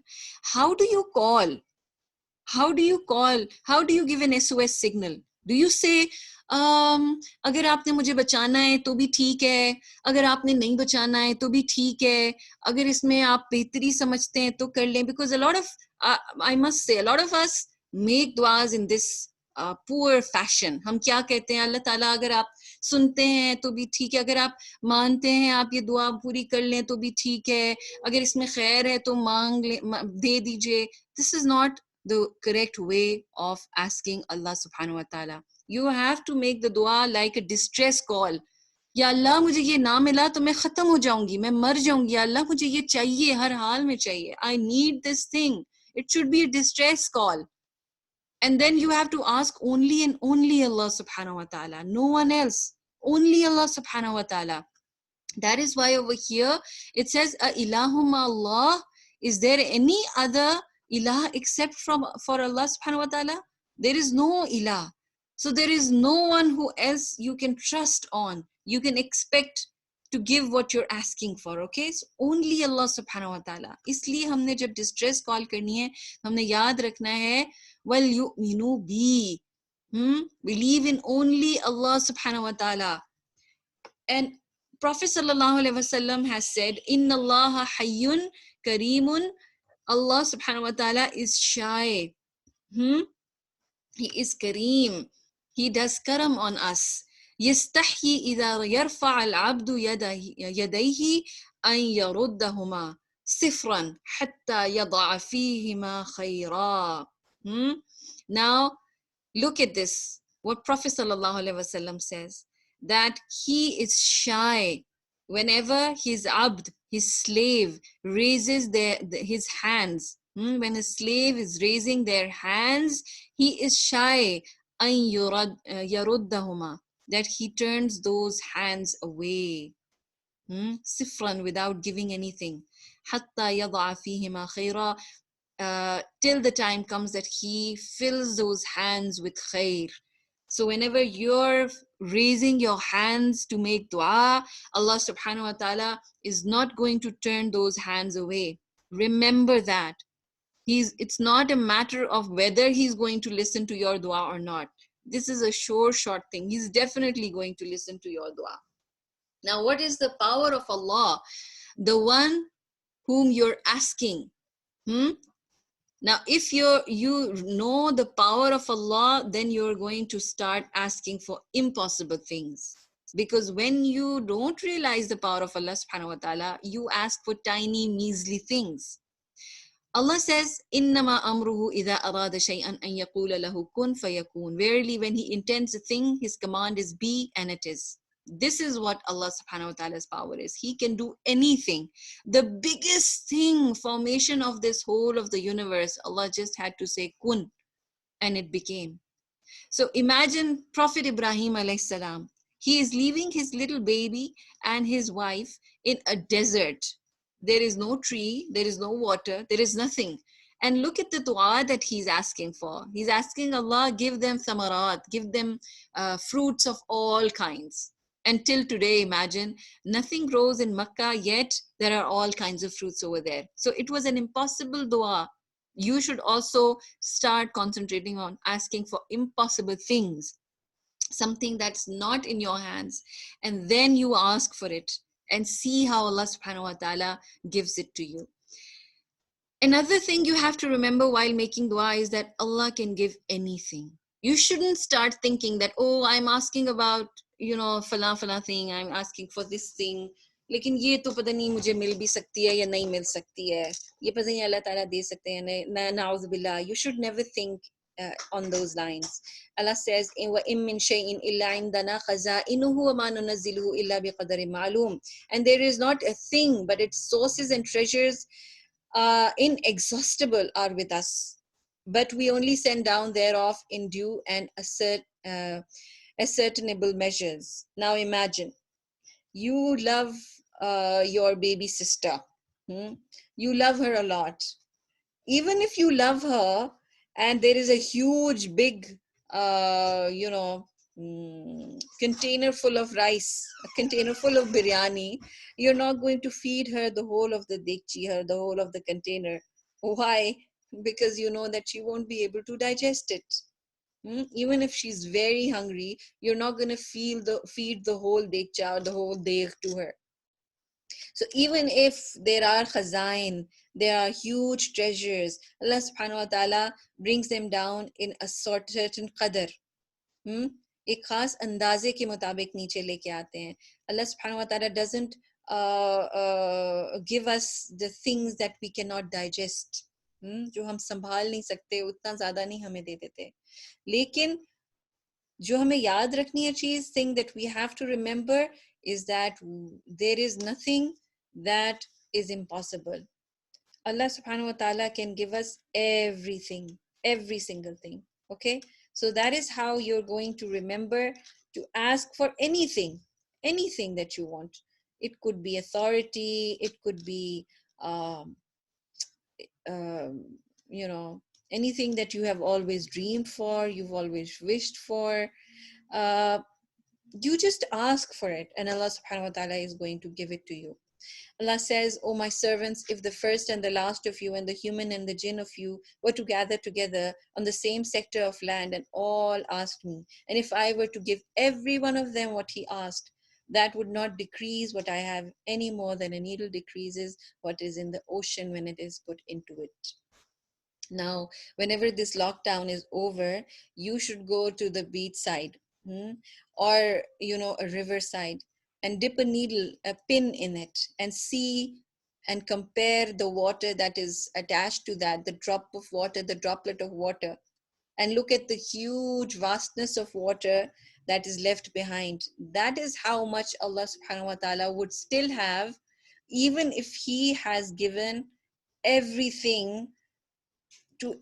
how do you call? How do you give an SOS signal? Do you say, अगर आपने मुझे बचाना है तो भी ठीक है, अगर आपने नहीं बचाना है तो भी ठीक है, अगर इसमें आप बेहतरी समझते हैं तो कर लें? Because a lot of I must say, a lot of us make duas in this poor fashion. हम क्या कहते हैं, अल्लाह ताला अगर आप सुनते हैं तो भी ठीक है, अगर आप मानते हैं आप ये दुआ पूरी कर लें तो भी ठीक है, अगर इसमें खैर है तो मांग ले, दे दीजिए. This is not the correct way of asking Allah subhanahu wa ta'ala. You have to make the dua like a distress call. या अल्लाह मुझे ये ना मिला तो मैं खत्म हो जाऊंगी, मैं मर जाऊंगी, या अल्लाह मुझे ये चाहिए, हर हाल में चाहिए. I need this thing. It should be a distress call. And then you have to ask only and only Allah subhanahu wa ta'ala, no one else, only Allah subhanahu wa ta'ala. That is why over here it says, ilahum Allah. Is there any other ilah except for Allah subhanahu wa ta'ala? There is no ilah. So there is no one who else you can trust on, you can expect to give what you're asking for. Okay, so only Allah subhanahu wa ta'ala. इसलिए हमने जब distress call करनी है, हमने याद रखना है, well yu'minu bi, believe in only Allah subhanahu wa ta'ala. And Prophet sallallahu alaihi wasallam has said, inna Allah hayyun kareemun. Allah subhanahu wa ta'ala is shy. He is kareem. He does karam on us. يستحيي إذا يرفع العبد يديه أن يردهما صفرا حتى يضع فيهما خيرا. Now look at this, what Prophet sallallahu alaihi wasallam says, that he is shy whenever his abd, his slave, raises his hands. When a slave is raising their hands, he is shy أن يردهما, that he turns those hands away, sifran, without giving anything, حتى يضع فيهما خيرا, till the time comes that he fills those hands with khair. So whenever you're raising your hands to make dua, Allah subhanahu wa ta'ala is not going to turn those hands away. Remember that. It's not a matter of whether he's going to listen to your dua or not. This is a sure short thing. He's definitely going to listen to your dua. Now, what is the power of Allah? The one whom you're asking. Now, if you know the power of Allah, then you're going to start asking for impossible things. Because when you don't realize the power of Allah subhanahu wa ta'ala, you ask for tiny, measly things. Allah says, "Innama amruhu idha arada shay'an an yaqula lahu kun fayakun." Verily, when He intends a thing, His command is be, and it is. This is what Allah subhanahu wa ta'ala's power is. He can do anything. The biggest thing, formation of this whole of the universe, Allah just had to say kun, and it became. So imagine Prophet Ibrahim alayhi salam. He is leaving his little baby and his wife in a desert. There is no tree, there is no water, there is nothing. And look at the dua that he's asking for. He's asking Allah, give them thamarat, give them fruits of all kinds. Until today, imagine, nothing grows in Makkah, yet there are all kinds of fruits over there. So it was an impossible dua. You should also start concentrating on asking for impossible things, something that's not in your hands, and then you ask for it and see how Allah subhanahu wa ta'ala gives it to you. Another thing you have to remember while making dua is that Allah can give anything. You shouldn't start thinking that, oh, I'm asking about, fala thing, I'm asking for this thing, लेकिन ये तो पता नहीं मुझे मिल भी सकती है या नहीं मिल सकती है, ये पता नहीं अल्लाह ताला दे सकते हैं नाउज़ बिल्लाह. You should never think on those lines. Allah says, وَإِن مِّن شَيْءٍ إِلَّا عِندَنَا خَزَائِنُهُ وَمَا نُنَزِّلُهُ إِلَّا بِقَدَرٍ مَعْلُومٍ. And there is not a thing, but its sources and treasures inexhaustible are with us, but we only send down thereof in due and ascertainable measures. Now imagine, you love your baby sister. You love her a lot. Even if you love her and there is a huge big container full of rice, a container full of biryani, you're not going to feed her the whole of the dekchi, her the whole of the container. Why? Because you know that she won't be able to digest it. Even if she's very hungry, you're not going to feed the whole dekcha or the whole dek to her. So even if there are khazain, there are huge treasures, Allah subhanahu wa ta'ala brings them down in a certain qadar. एक खास अंदाजे के मुताबिक नीचे लेके आते हैं. Allah subhanahu wa ta'ala doesn't give us the things that we cannot digest. जो हम संभाल नहीं सकते उतना ज़्यादा नहीं हमें दे देते. लेकिन जो हमें याद रखनी है चीज़, thing that we have to remember is that there is nothing that is impossible. Allah subhanahu wa ta'ala can give us everything, every single thing. Okay? So that is how you're going to remember to ask for anything that you want. It could be authority, it could be, anything that you have always dreamed for, you've always wished for. You just ask for it, and Allah subhanahu wa ta'ala is going to give it to you. Allah says, "O my servants, if the first and the last of you and the human and the jinn of you were to gather together on the same sector of land and all asked me, and if I were to give every one of them what he asked, that would not decrease what I have any more than a needle decreases what is in the ocean when it is put into it." Now, whenever this lockdown is over, you should go to the beach side, or a river side, and dip a needle, a pin in it, and see and compare the water that is attached to that, the drop of water, the droplet of water, and look at the huge vastness of water that is left behind. That is how much Allah subhanahu wa ta'ala would still have, even if He has given everything to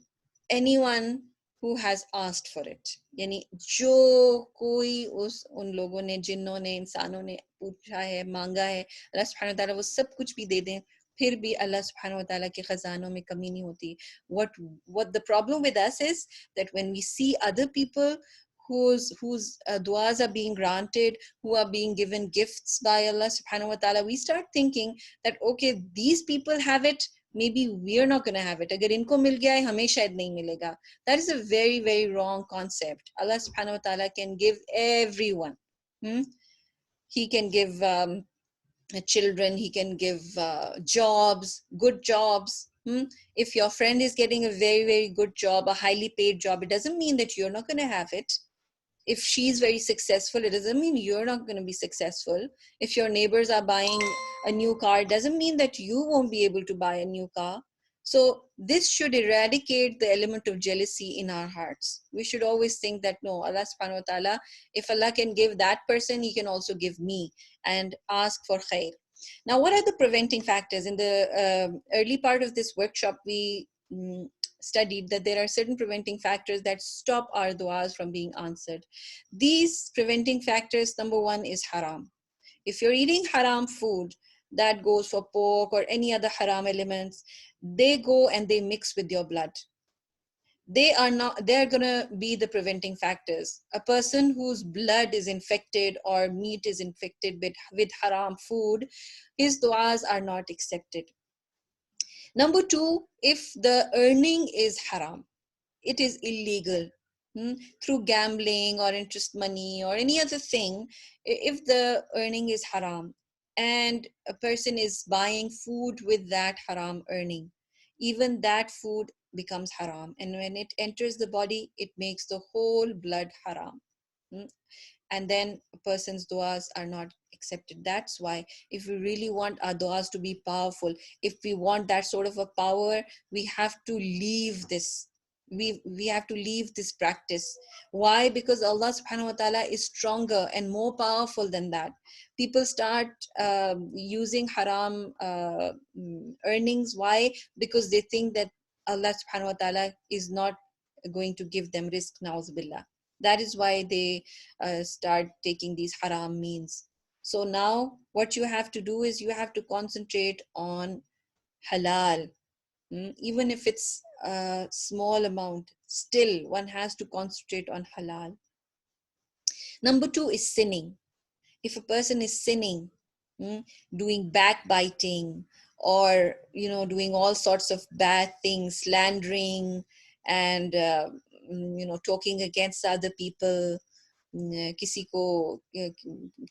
anyone who has asked for it. यानी जो कोई उन लोगों ने, जिन्नों ने, इंसानों ने पूछा है, मांगा है, अल्लाह सुब्हानहू व तआला वो सब कुछ भी दे दें, फिर भी अल्लाह सुब्हानहू व तआला के खजानों में कमी नहीं होती. What the problem with us is that when we see other people whose duas are being granted, who are being given gifts by Allah subhanahu wa ta'ala, we start thinking that, okay, these people have it, maybe we're not going to have it. Agar inko mil gaya hai, hame shayad nahi milega. That is a very, very wrong concept. Allah subhanahu wa ta'ala can give everyone. He can give children, He can give jobs, good jobs. If your friend is getting a very, very good job, a highly paid job, it doesn't mean that you're not going to have it. If she's very successful, it doesn't mean you're not going to be successful. If your neighbors are buying a new car, it doesn't mean that you won't be able to buy a new car. So this should eradicate the element of jealousy in our hearts. We should always think that no, Allah subhanahu wa ta'ala, if Allah can give that person, he can also give me, and ask for khair. Now, what are the preventing factors? In the early part of this workshop, we studied that there are certain preventing factors that stop our du'as from being answered. These preventing factors, number one is haram. If you're eating haram food, that goes for pork or any other haram elements, they go and they mix with your blood. They're going to be the preventing factors. A person whose blood is infected or meat is infected with haram food, his du'as are not accepted. Number two, if the earning is haram, it is illegal, through gambling or interest money or any other thing. If the earning is haram and a person is buying food with that haram earning, even that food becomes haram, and when it enters the body, it makes the whole blood haram. And then a person's du'as are not accepted. That's why if we really want our du'as to be powerful, if we want that sort of a power, we have to leave this. We have to leave this practice. Why? Because Allah subhanahu wa ta'ala is stronger and more powerful than that. People start using haram earnings. Why? Because they think that Allah subhanahu wa ta'ala is not going to give them rizq, na'uzubillah. That is why they start taking these haram means. So now what you have to do is you have to concentrate on halal. Even if it's a small amount, still one has to concentrate on halal. Number two is sinning. If a person is sinning, doing backbiting, or doing all sorts of bad things, slandering, and talking against other people, किसी को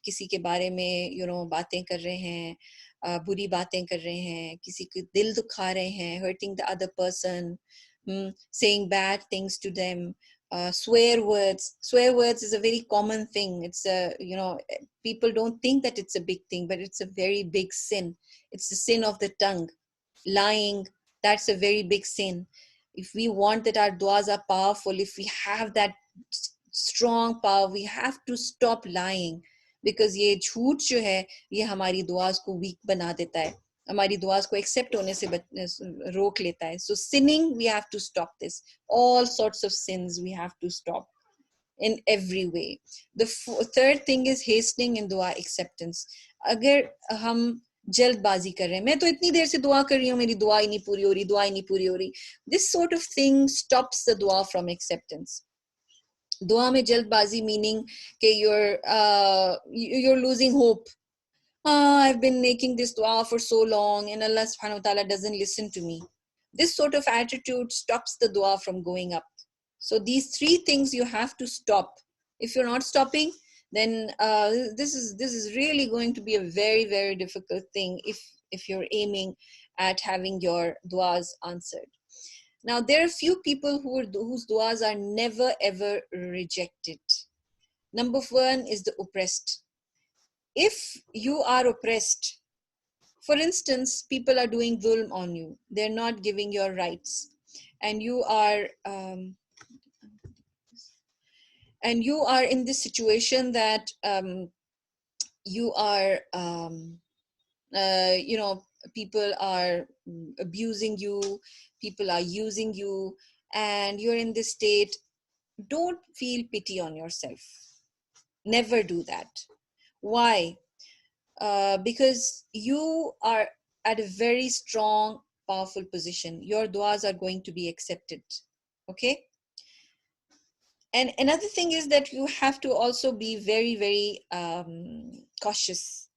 किसी के बारे में बातें कर रहे हैं, बुरी बातें कर रहे हैं, किसी के दिल दुखा रहे हैं, hurting the other person, saying bad things to them, swear words. Swear words is a very common thing. It's people don't think that it's a big thing, but it's a very big sin. It's the sin of the tongue. Lying, that's a very big sin. If we want that our du'as are powerful, if we have that strong power, we have to stop lying, because ये झूठ जो है ये हमारी दुआस को week बना देता है, हमारी दुआस को एक्सेप्ट होने से रोक लेता है. So sinning, we have to stop this. All sorts of sins we have to stop in every way. The third thing is hastening in dua acceptance. अगर हम जल्दबाजी कर रहे हैं, मैं तो इतनी देर से दुआ कर रही हूँ, मेरी दुआ ही नहीं पूरी हो रही, दुआ ही नहीं पूरी हो रही, this sort of thing stops the dua from acceptance. Dua mein jaltbazi meaning that you're losing hope. I've been making this dua for so long and Allah subhanahu wa ta'ala doesn't listen to me. This sort of attitude stops the dua from going up. So these three things you have to stop. If you're not stopping, then this is really going to be a very, very difficult thing if you're aiming at having your duas answered. Now, there are few people whose du'as are never ever rejected. Number one is the oppressed. If you are oppressed, for instance, people are doing dhulm on you, they're not giving your rights, and you are in this situation that you are people are abusing you, people are using you, and you're in this state, don't feel pity on yourself. Never do that. Why? Because you are at a very strong, powerful position. Your du'as are going to be accepted. Okay? And another thing is that you have to also be very, very cautious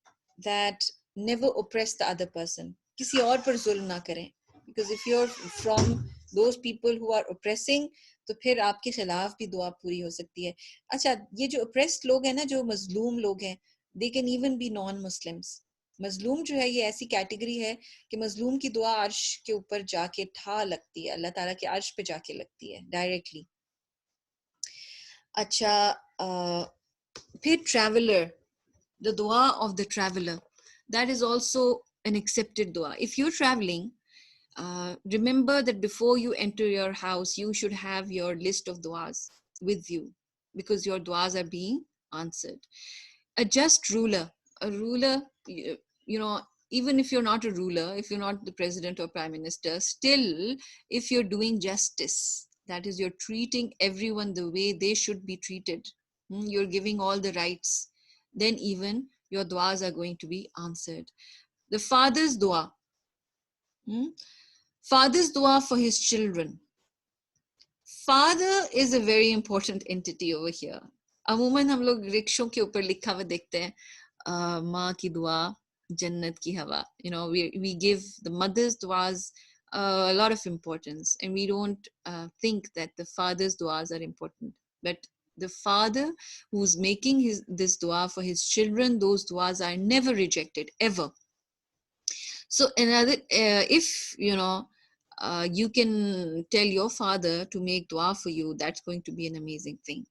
that never oppress the other person. किसी और पर जुल्म ना करें. Because if you're from those people who are oppressing, तो फिर आपके खिलाफ भी दुआ पूरी हो सकती है. अच्छा, ये जो oppressed लोग हैं ना, जो मजलूम लोग हैं, they can even be non-Muslims. मजलूम जो है ये ऐसी कैटेगरी है कि मजलूम की दुआ अर्श के ऊपर जाके ठा लगती है, अल्लाह ताला के अर्श पे जाके लगती है डायरेक्टली. अच्छा, फिर traveler, the dua of the traveler, that is also an accepted dua. If you're traveling remember that before you enter your house, you should have your list of du'as with you, because your du'as are being answered. A just ruler, a ruler, you know, even if you're not a ruler, if you're not the president or prime minister, still, if you're doing justice, that is, you're treating everyone the way they should be treated, you're giving all the rights, then even your du'as are going to be answered. The father's dua, father's dua for his children. Father is a very important entity over here. अमूमन हम लोग रिक्शों के ऊपर लिखा हुआ देखते हैं, माँ की दुआ जन्नत की हवा. You know, we give the mother's duas a lot of importance, and we don't think that the father's duas are important. But the father who's making this dua for his children, those duas are never rejected, ever. So another, if you know, you can tell your father to make dua for you, that's going to be an amazing thing.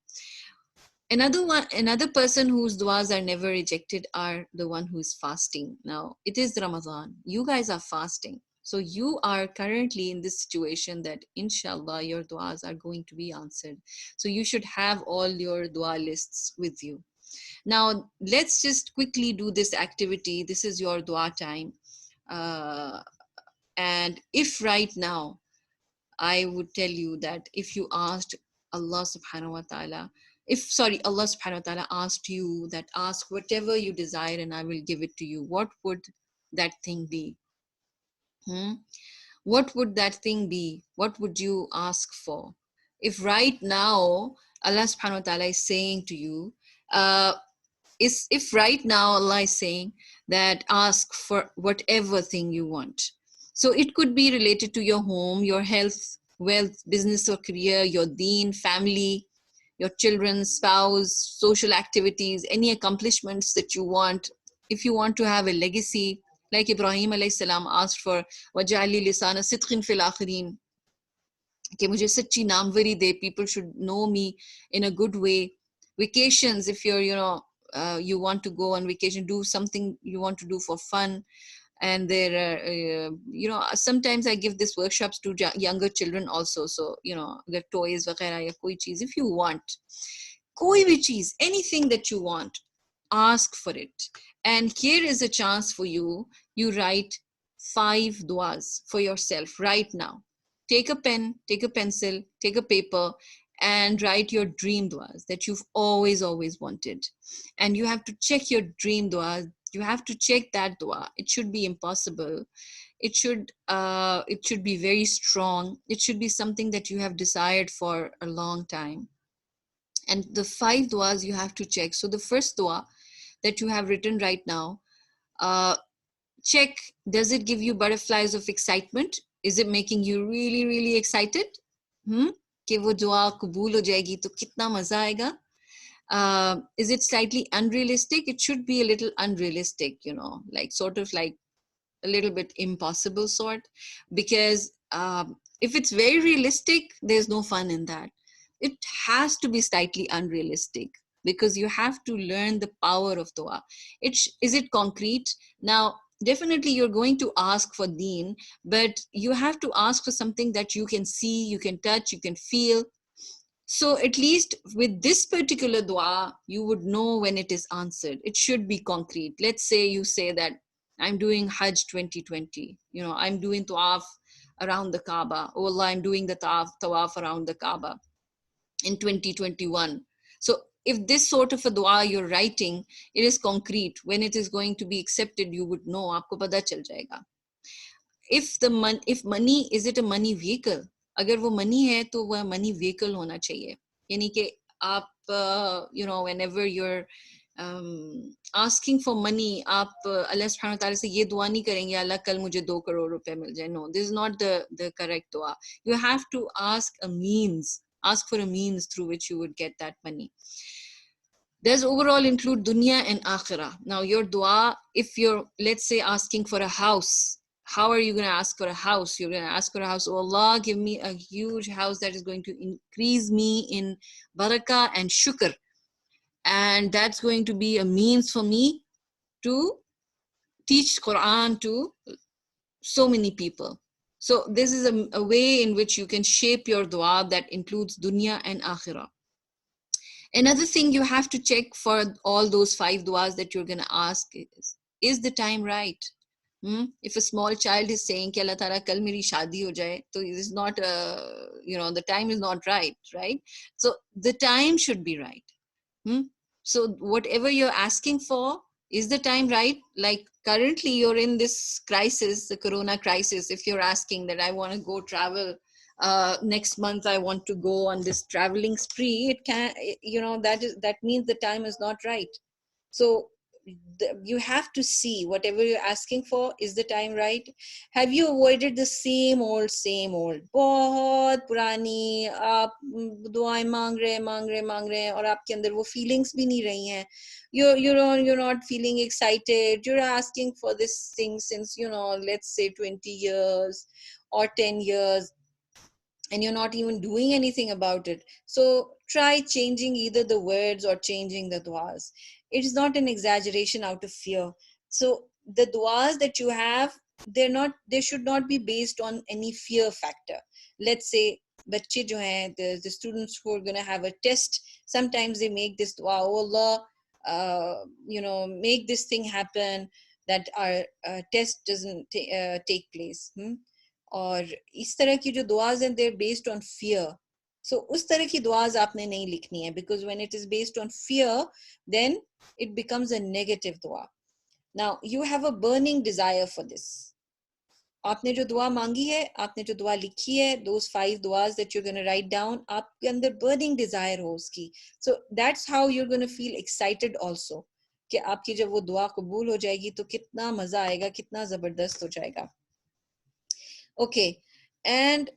Another person whose duas are never rejected are the one who is fasting. Now it is Ramadan, you guys are fasting, so you are currently in this situation that inshallah your duas are going to be answered. So you should have all your dua lists with you. Now let's just quickly do this activity. This is your dua time. And if right now, I would tell you that if you asked Allah subhanahu wa ta'ala, Allah subhanahu wa ta'ala asked you that ask whatever you desire and I will give it to you, what would that thing be? What would that thing be? What would you ask for? If right now Allah subhanahu wa ta'ala is saying to you, if right now Allah is saying that ask for whatever thing you want. So it could be related to your home, your health, wealth, business or career, your deen, family, your children, spouse, social activities, any accomplishments that you want. If you want to have a legacy, like Ibrahim alayhi salam asked for waj'ali lisana sidqin fil akhirin, कि मुझे सच्ची नामवरी दे, people should know me in a good way. Vacations, if you're, you want to go on vacation, do something you want to do for fun. And there are, sometimes I give these workshops to younger children also. So, the toys, वगैरह या कोई चीज, if you want, कोई भी चीज, anything that you want, ask for it. And here is a chance for you. You write 5 duas for yourself right now. Take a pen, take a pencil, take a paper, and write your dream duas that you've always wanted. And you have to check your dream dua. You have to check that dua. It should be impossible. It should be very strong. It should be something that you have desired for a long time. And the 5 duas you have to check. So the first dua that you have written right now, check, does it give you butterflies of excitement? Is it making you really, really excited? कि वो दुआ कबूल हो जाएगी तो कितना मजा आएगा? Is it slightly unrealistic? It should be a little unrealistic, like sort of like a little bit impossible sort. Because if it's very realistic, there's no fun in that. It has to be slightly unrealistic, because you have to learn the power of dua. Is it concrete? Now, definitely you're going to ask for deen, but you have to ask for something that you can see, you can touch, you can feel. So at least with this particular dua, you would know when it is answered. It should be concrete. Let's say you say that I'm doing Hajj 2020. I'm doing tawaf around the Kaaba. Oh Allah, I'm doing the tawaf around the Kaaba in 2021. So if this sort of a dua you're writing, it is concrete. When it is going to be accepted, you would know. Aapko pata chal jayega. If money, is it a money vehicle? अगर वो money है तो वह money vehicle होना चाहिए. यानी कि आप whenever you're asking for money, आप अल्लाह सुब्हानहू व तआला से ये दुआ नहीं करेंगे अल्लाह कल मुझे 2 करोड़ रुपए मिल जाए. No, this is not the correct dua. You have to ask for a means through which you would get that money. Does overall include dunya and akhirah? Now your dua, if you're, let's say, asking for a house, how are you going to ask for a house? You're going to ask for a house. Oh Allah, give me a huge house that is going to increase me in barakah and shukr. And that's going to be a means for me to teach Quran to so many people. So this is a way in which you can shape your dua that includes dunya and akhirah. Another thing you have to check for all those 5 duas that you're going to ask is the time right? If a small child is saying कि अल्लाह ताला कल मेरी शादी हो जाए, so it is not the time is not right? So the time should be right. So whatever you're asking for, is the time right? Like currently you're in this crisis, the corona crisis. If you're asking that I want to go travel next month, I want to go on this traveling spree, it can, that means the time is not right. So you have to see whatever you're asking for, is the time right? Have you avoided the same old बहुत पुरानी आप दुआएं मांग रहे हैं और आपके अंदर वो feelings भी नहीं रही हैं, you're not feeling excited, you're asking for this thing since let's say 20 years or 10 years, and you're not even doing anything about it. So try changing either the words or changing the duas. It is not an exaggeration out of fear. So the duas that you have, they should not be based on any fear factor. Let's say बच्चे जो हैं, the students who are going to have a test, sometimes they make this dua, oh Allah, make this thing happen that our test doesn't take place. और इस तरह की जो दुआज हैं, they're based on fear. So उस तरह की दुआज आपने नहीं लिखनी है, because when it is based on fear, then it becomes a negative dua. Now you have a burning desire for this. आपने जो दुआ मांगी है, आपने जो दुआ लिखी है, those 5 duas that you're going to write down, आपके अंदर burning desire हो उसकी. So that's how you're going to feel excited also, कि आपकी जब वो दुआ कबूल हो जाएगी तो कितना मजा आएगा, कितना जबरदस्त हो जाएगा. Okay, and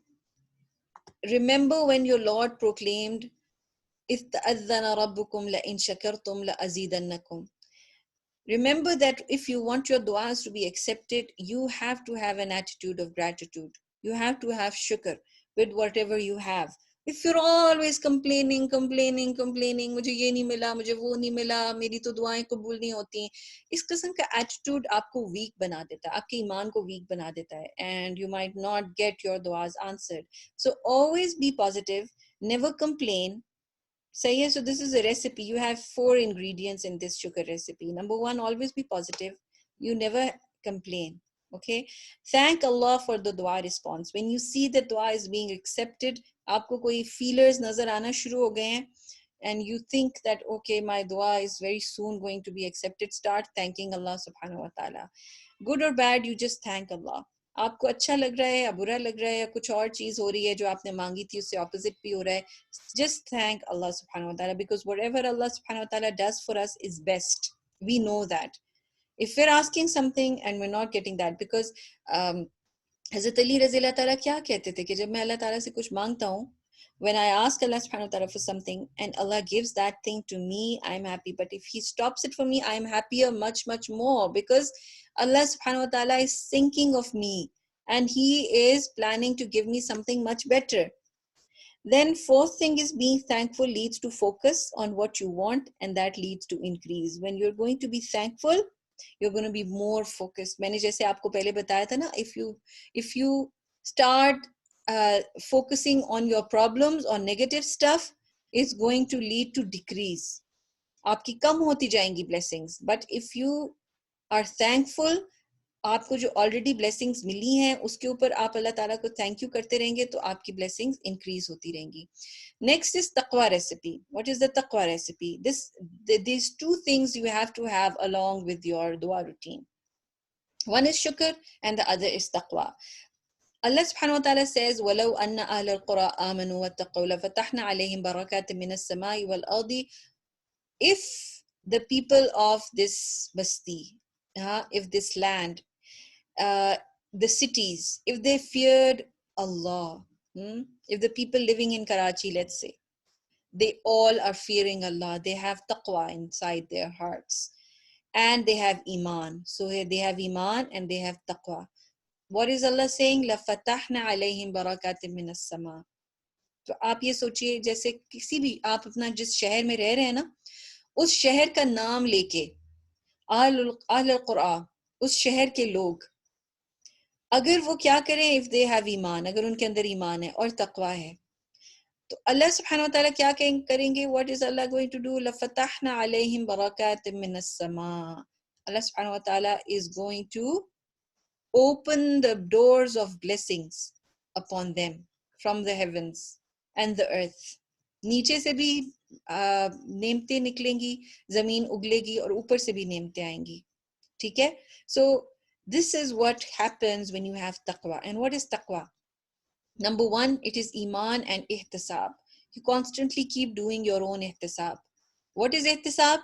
remember when your Lord proclaimed, إِذْ تَأَذَّنَ رَبُّكُمْ لَإِنْ شَكَرْتُمْ لَأَزِيدَنَّكُمْ. Remember that if you want your du'as to be accepted, you have to have an attitude of gratitude. You have to have shukr with whatever you have. If you're always complaining, मुझे ये नहीं मिला, मुझे वो नहीं मिला, मेरी तो दुआएं कबूल नहीं होती, इस किस्म का attitude आपको weak बना देता है, आपके ईमान को weak बना देता है, and you might not get your du'as answered. So always be positive, never complain. So this is a recipe. You have 4 ingredients in this sugar recipe. Number 1, always be positive. You never complain. Okay. Thank Allah for the dua response. When you see the dua is being accepted, आपको कोई feelers नजर आना शुरू हो गए हैं, and you think that okay, my dua is very soon going to be accepted, start thanking Allah subhanahu wa ta'ala. Good or bad, you just thank Allah. आपको अच्छा लग रहा है या बुरा लग रहा है या कुछ और चीज हो रही है जो आपने मांगी थी उससे ऑपोजिट भी हो रहा है, just thank Allah subhanahu wa ta'ala, because whatever Allah subhanahu wa ta'ala does for us is best. We know that. If we're asking something and we're not getting that, because हज़रत अली रज़ी Allah ताला क्या कहते थे कि जब मैं अल्लाह ताला से कुछ मांगता हूँ, when I ask Allah subhanahu wa ta'ala for something and Allah gives that thing to me, I'm happy. But if He stops it for me, I'm happier much more, because Allah subhanahu wa ta'ala is thinking of me and He is planning to give me something much better. Then 4th thing is being thankful leads to focus on what you want, and that leads to increase. When you're going to be thankful, you're going to be more focused. मैंने जैसे आपको पहले बताया था ना, if you start focusing on your problems or negative stuff, it's going to lead to decrease. आपकी कम होती जाएंगी blessings. But if you are thankful, आपको जो ऑलरेडी ब्लेसिंग्स मिली हैं उसके ऊपर आप अल्लाह ताला को थैंक यू करते रहेंगे तो आपकी ब्लेसिंग्स इंक्रीज होती रहेंगी. नेक्स्ट इज तकवा रेसिपी. व्हाट इज द तकवा recipe? these 2 things you have to have along with your dua routine. One is shukr and the other is taqwa. Allah subhanahu wa ta'ala says, وَلَوْ أَنَّ أَهْلَ الْقُرَىٰ آمَنُوا وَاتَّقَوْا لَفَتَحْنَا عَلَيْهِمْ بَرَكَاتٍ مِّنَ السَّمَاءِ وَالْأَرْضِ. If the people of this basti, if this land, the cities, if they feared Allah, if the people living in Karachi, let's say, they all are fearing Allah, they have taqwa inside their hearts, and they have iman. So they have iman and they have taqwa. What is Allah saying? لَفَتَحْنَا عَلَيْهِمْ بَرَكَاتٍ مِّنَ السَّمَاءِ. तो आप ये सोचिए, जैसे किसी भी आप अपना जिस शहर में रह रहे हैं ना, उस शहर का नाम लेके अहल कुरआ, उस शहर के लोग, अगर वो क्या करें, if they have ईमान, अगर उनके अंदर ईमान है और तकवा है, तो अल्लाह सुब्हानहू व तआला क्या करेंगे? What is Allah going to do? लफ़तहना अलैहिम बरकातिम मिनस समा. Allah subhanahu wa ta'ala is going to open the doors of blessings upon them from the heavens and the earth. नीचे से भी नेमतें निकलेंगी, जमीन उगलेगी और ऊपर से भी नेमतें आएंगी. ठीक है? So this is what happens when you have taqwa. And what is taqwa? Number one, it is iman and ihtisab. You constantly keep doing your own ihtisab. What is ihtisab?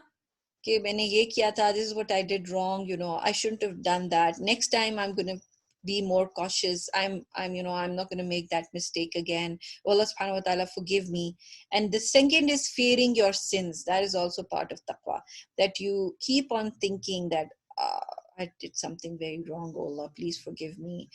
कि मैंने ये किया था, this is what I did wrong, you know, I shouldn't have done that. Next time I'm going to be more cautious. I'm not going to make that mistake again. Allah subhanahu wa ta'ala forgive me. And the second is fearing your sins. That is also part of taqwa, that you keep on thinking that I did something very wrong. Oh Allah, please forgive me.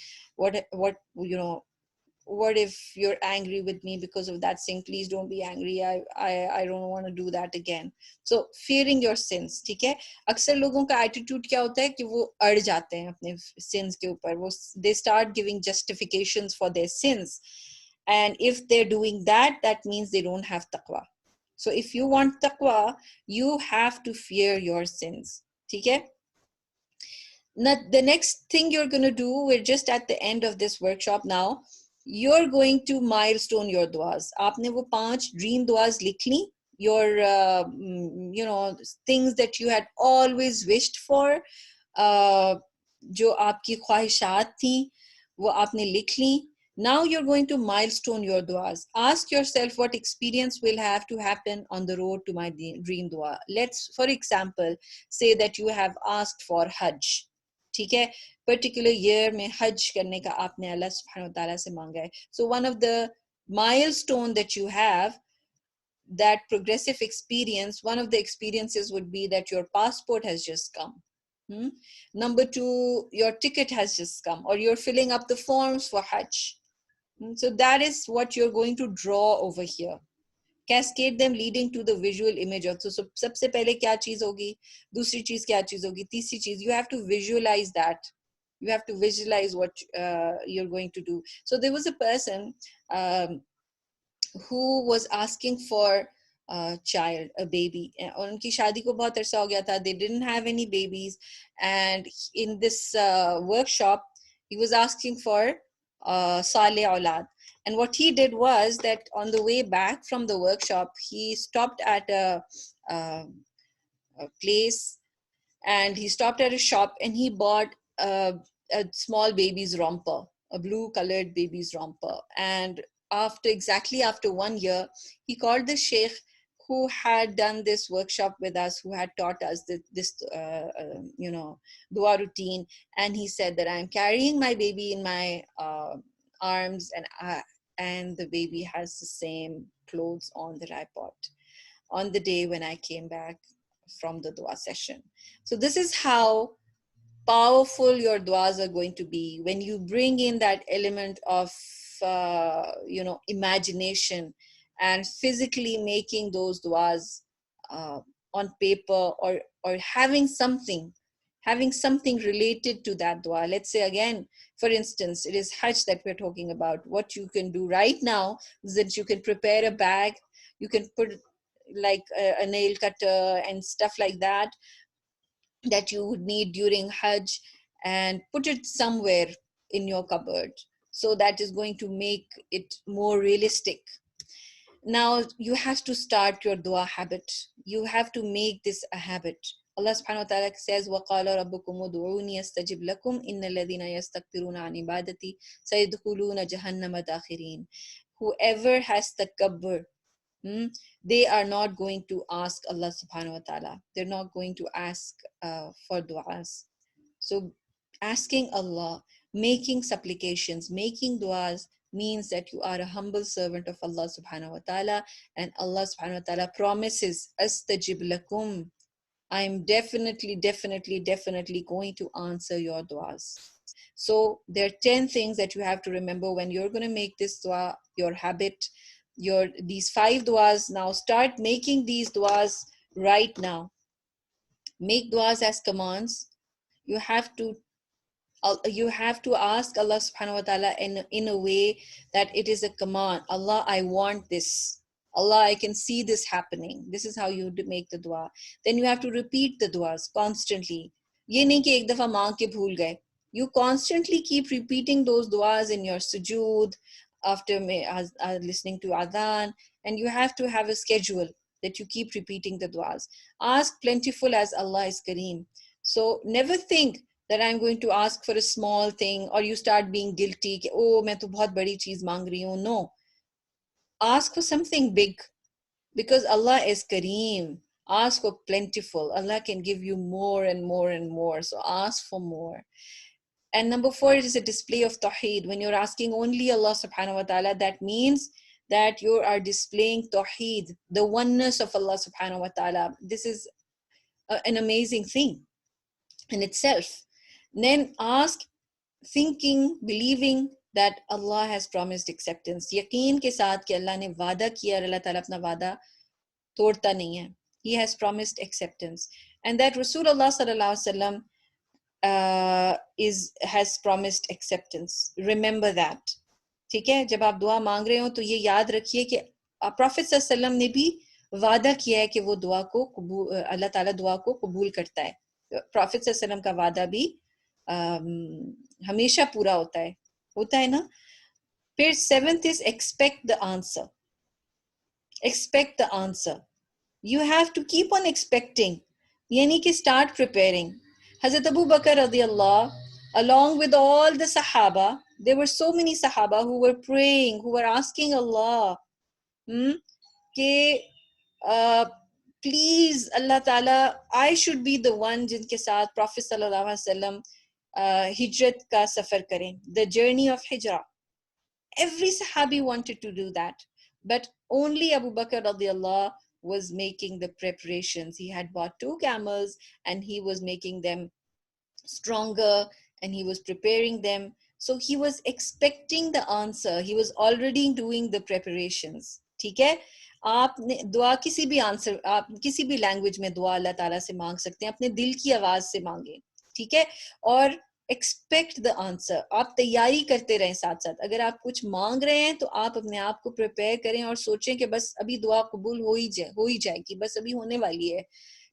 What if you're angry with me because of that sin? Please don't be angry. I don't want to do that again. So fearing your sins. ठीक है? अक्सर लोगों का attitude क्या होता है कि वो अड़ जाते हैं अपने sins के ऊपर. वो they start giving justifications for their sins, and if they're doing that, that means they don't have taqwa. So if you want taqwa, you have to fear your sins. ठीक है? Now, the next thing you're going to do, we're just at the end of this workshop now. You're going to milestone your duas. आपने वो 5 dream duas लिख ली. Your things that you had always wished for, जो आपकी ख्वाहिशात थी, वो आपने लिख ली. Now you're going to milestone your duas. Ask yourself what experience will have to happen on the road to my dream dua. Let's, for example, say that you have asked for Hajj. ठीक है, particular year में हज करने का आपने अल्लाह सुब्हानहू व तआला से मांगा है. So one of the milestone that you have, that progressive experience, one of the experiences would be that your passport has just come. Number 2, your ticket has just come, or you're filling up the forms for Hajj. So that is what you're going to draw over here. Cascade them leading to the visual image of. So सबसे पहले क्या चीज होगी, दूसरी चीज क्या चीज होगी, तीसरी चीज. You have to visualize that. You have to visualize what you're going to do. So there was a person who was asking for a child, a baby. और उनकी शादी को बहुत अरसा हो गया था. They didn't have any babies. And in this workshop, he was asking for Saleh Aulad. And what he did was that on the way back from the workshop, he stopped at a place, and he stopped at a shop, and he bought a small baby's romper, a blue colored baby's romper. And exactly after 1 year, he called the sheikh who had done this workshop with us, who had taught us this dua routine. And he said that I'm carrying my baby in my arms, and the baby has the same clothes on that I bought on the day when I came back from the dua session. So this is how powerful your duas are going to be when you bring in that element of imagination and physically making those duas on paper, or having something related to that dua. Let's say again, for instance, it is Hajj that we're talking about. What you can do right now is that you can prepare a bag, you can put like a nail cutter and stuff like that you would need during Hajj, and put it somewhere in your cupboard. So that is going to make it more realistic. Now you have to start your dua habit. You have to make this a habit. Allah subhanahu wa ta'ala says, وَقَالَ رَبُّكُمُ ادْعُونِي أَسْتَجِبْ لَكُمْ إِنَّ الَّذِينَ يَسْتَكْبِرُونَ عَنْ عِبَادَتِي سَيَدْخُلُونَ جَهَنَّمَ دَاخِرِينَ. Whoever has takabbur, they are not going to ask Allah subhanahu wa ta'ala. They're not going to ask for du'as. So asking Allah, making supplications, making du'as means that you are a humble servant of Allah subhanahu wa ta'ala, and Allah subhanahu wa ta'ala promises, astajib lakum, I'm definitely going to answer your du'as. So there are 10 things that you have to remember when you're going to make this dua your habit. These 5 duas, now start making these duas right now. Make duas as commands. You have to You have to ask Allah subhanahu wa ta'ala in a way that it is a command. Allah, I want this. Allah, I can see this happening. This is how you make the dua. Then you have to repeat the duas constantly. ये नहीं कि एक दफा मांग के भूल गए. You constantly keep repeating those duas in your sujood, after listening to adhan, and you have to have a schedule that you keep repeating the duas. Ask plentiful, as Allah is Kareem. So never think that I'm going to ask for a small thing, or you start being guilty कि oh मैं तो बहुत बड़ी चीज मांग रही हूँ. No, ask for something big, because Allah is Kareem. Ask for plentiful. Allah can give you more and more and more. So ask for more. And number 4, it is a display of Tawheed. When you're asking only Allah subhanahu wa ta'ala, that means that you are displaying Tawheed, the oneness of Allah subhanahu wa ta'ala. This is an amazing thing in itself. Then ask, thinking, believing that Allah has promised acceptance. Yaqeen ke saath ki Allah ne wa'da kiya, Allah ta'ala apna wa'da todta nahi hai. He has promised acceptance. And that Rasulullah sallallahu alaihi wasallam has promised acceptance. Remember that. ठीक है, जब आप दुआ मांग रहे हो तो ये याद रखिए कि Prophet sallallahu alaihi wasallam ने भी वादा किया है कि वो दुआ को अल्लाह ताला दुआ को कबूल करता है. Prophet sallallahu alaihi wasallam का वादा भी हमेशा पूरा होता है ना. फिर 7th is expect the answer. Expect the answer. You have to keep on expecting. यानी कि start preparing. Hazrat Abu Bakr radiallahu, along with all the Sahaba, there were so many Sahaba who were praying, who were asking Allah, please Allah Ta'ala, I should be the one jinke saath Prophet sallallahu alaihi wasallam hijrat ka safar kare, the journey of hijrah. Every Sahabi wanted to do that, but only Abu Bakr radiallahu was making the preparations. He had bought 2 camels and he was making them stronger and he was preparing them. So he was expecting the answer. He was already doing the preparations. ठीक है, आप दुआ किसी भी answer, आप किसी भी language में दुआ अल्लाह ताला से मांग सकते हैं, अपने दिल की आवाज से मांगे. ठीक है, और एक्सपेक्ट द आंसर. आप तैयारी करते रहें साथ साथ. अगर आप कुछ मांग रहे हैं तो आप अपने आप को प्रिपेयर करें और सोचें कि बस अभी दुआ कबूल हो ही जाएगी, बस अभी होने वाली है.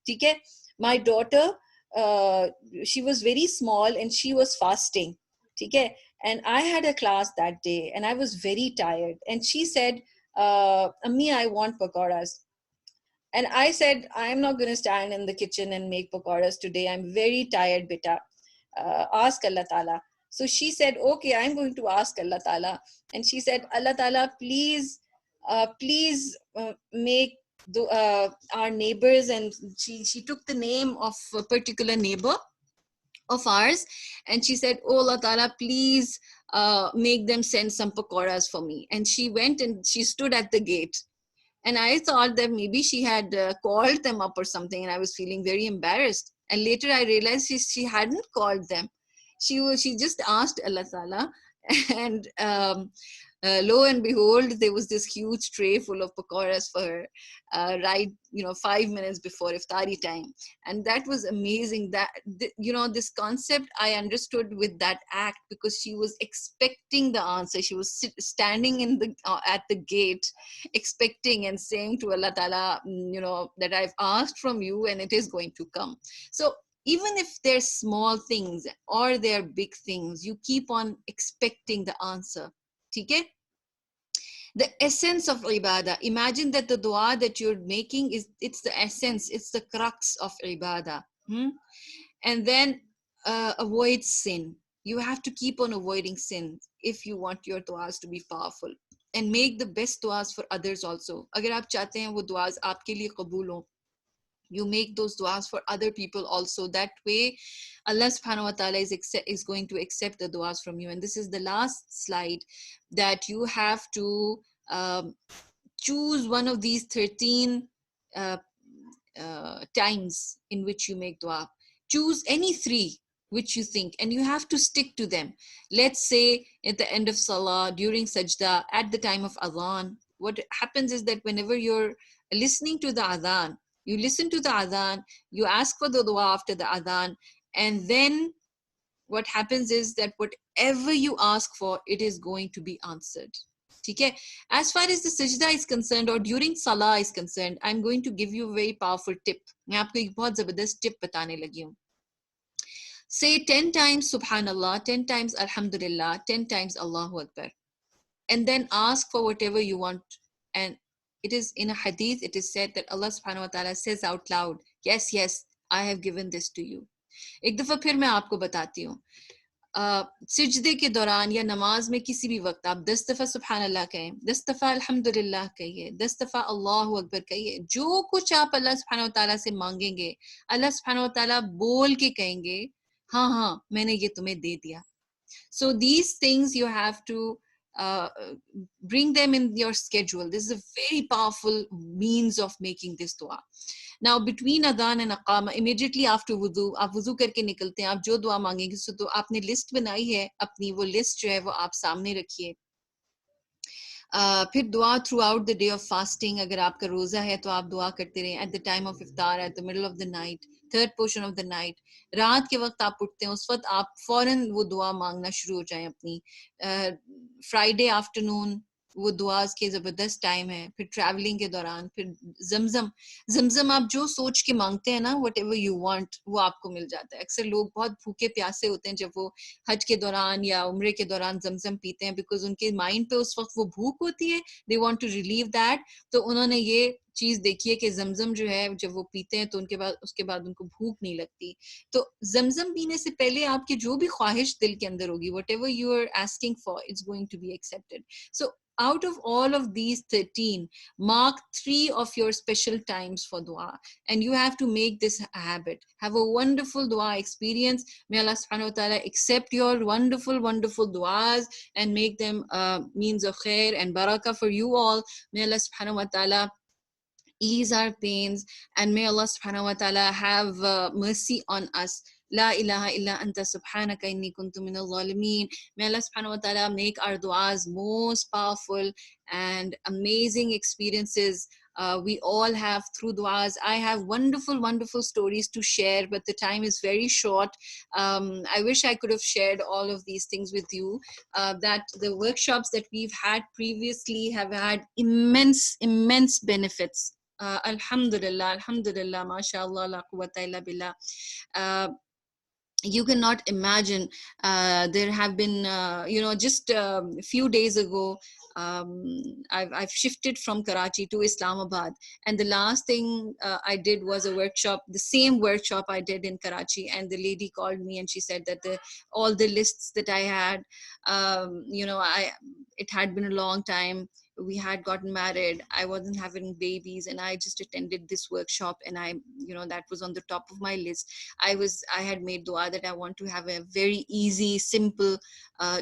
ठीक है, my daughter, she was very small and she was fasting. ठीक है, and I had a class that day and I was very tired, and she said, Ammi, I want pakoras. And I said, I'm not going to stand in the kitchen and make pakoras today. I'm very tired, beta. Ask Allah Ta'ala. So she said, okay, I'm going to ask Allah Ta'ala. And she said, Allah Ta'ala, please make our neighbors. And she took the name of a particular neighbor of ours. And she said, oh Allah Ta'ala, please make them send some pakoras for me. And she went and she stood at the gate. And I thought that maybe she had called them up or something, and I was feeling very embarrassed. And later I realized she hadn't called them. She just asked Allah Ta'ala, and lo and behold, there was this huge tray full of pakoras for her, right, 5 minutes before iftari time. And that was amazing. That, this concept I understood with that act, because she was expecting the answer. She was standing at the gate, expecting and saying to Allah Ta'ala, that I've asked from you and it is going to come. So even if they're small things or they're big things, you keep on expecting the answer. Okay? The essence of ibadah. Imagine that the dua that you're making it's the essence, it's the crux of ibadah. And then avoid sin. You have to keep on avoiding sin if you want your duas to be powerful. And make the best duas for others also. Agar aap chahte hain wo duas aapke liye qabool ho, you make those duas for other people also. That way Allah subhanahu wa ta'ala is going to accept the duas from you. And this is the last slide, that you have to choose one of these 13 times in which you make dua. Choose any 3 which you think, and you have to stick to them. Let's say at the end of salah, during sajda, at the time of adhan. What happens is that whenever you're listening to the adhan, you listen to the adhan, you ask for the dua after the adhan, and then what happens is that whatever you ask for, it is going to be answered. Okay? As far as the sajda is concerned or during salah is concerned, I'm going to give you a very powerful tip. मैं आपको एक बहुत जबरदस्त tip बताने लगी हूँ. Say 10 times Subhanallah, 10 times Alhamdulillah, 10 times Allahu Akbar. And then ask for whatever you want. And it is in a hadith, it is said that Allah subhanahu wa ta'ala says out loud, yes, yes, I have given this to you. एक दफ़ा फिर मैं आपको बताती हूँ. सिजदे के दौरान या नमाज में किसी भी वक्त आप 10 दफ़ा सुबहान अल्लाह कहें, 10 दफ़ा अल्हम्दुलिल्लाह कहिए, 10 दफ़ा अल्लाहु अकबर कहिए. जो कुछ आप अल्लाह सुब्हानहू व तआला से मांगेंगे, अल्लाह सुब्हानहू व तआला बोल के कहेंगे, हाँ हाँ मैंने ये तुम्हें दे दिया. So these things you have to bring them in your schedule. This is a very powerful means of making this dua. Now between adhan and aqama, immediately after wudu, आप wudu करके निकलते हैं, आप जो दुआ मांगेंगे, so तो आपने लिस्ट बनाई है अपनी, वो लिस्ट जो है वो आप सामने रखिए. फिर दुआ throughout the day of fasting, अगर आपका रोजा है तो आप दुआ करते रहें. एट द टाइम ऑफ इफ्तार, at the middle of the night, third portion of the night, रात के वक्त आप उठते हैं, उस वक्त आप फौरन वो दुआ मांगना शुरू हो जाएं अपनी. फ्राइडे आफ्टरनून वो दुआज के ज़बरदस्त टाइम है. फिर ट्रैवलिंग के दौरान, फिर जमजम आप जो सोच के मांगते हैं ना, वट एवर यू वांट, वो आपको मिल जाता है. अक्सर लोग बहुत भूखे प्यासे होते हैं जब वो हज के दौरान या उम्रे के दौरान जमजम पीते हैं, बिकॉज उनके माइंड पे उस वक्त वो भूख होती है, they want to relieve that. तो उन्होंने ये चीज देखी है कि जमजम जो है जब वो पीते हैं तो उसके बाद उनको भूख नहीं लगती. तो जमजम पीने से पहले आपकी जो भी ख्वाहिश दिल के अंदर होगी, whatever you are asking for, it's going to be accepted. So out of all of these 13, mark 3 of your special times for dua, and you have to make this a habit. Have a wonderful dua experience. May Allah subhanahu wa ta'ala accept your wonderful duas and make them means of khair and barakah for you all. May Allah subhanahu wa ta'ala ease our pains, and may Allah subhanahu wa ta'ala have mercy on us. La ilaha illa anta subhanaka inni kuntu minal zalimeen. May Allah subhanahu wa ta'ala make our du'as most powerful and amazing experiences we all have through du'as. I have wonderful stories to share, but the time is very short. I wish I could have shared all of these things with you. That the workshops that we've had previously have had immense benefits. Alhamdulillah, mashallah, la quwwata illa billah. You cannot imagine. There have been, just a few days ago, I've shifted from Karachi to Islamabad, and the last thing I did was a workshop, the same workshop I did in Karachi, and the lady called me and she said that all the lists that I had, it had been a long time. We had gotten married, I wasn't having babies, and I just attended this workshop, and that was on the top of my list. I had made dua that I want to have a very easy, simple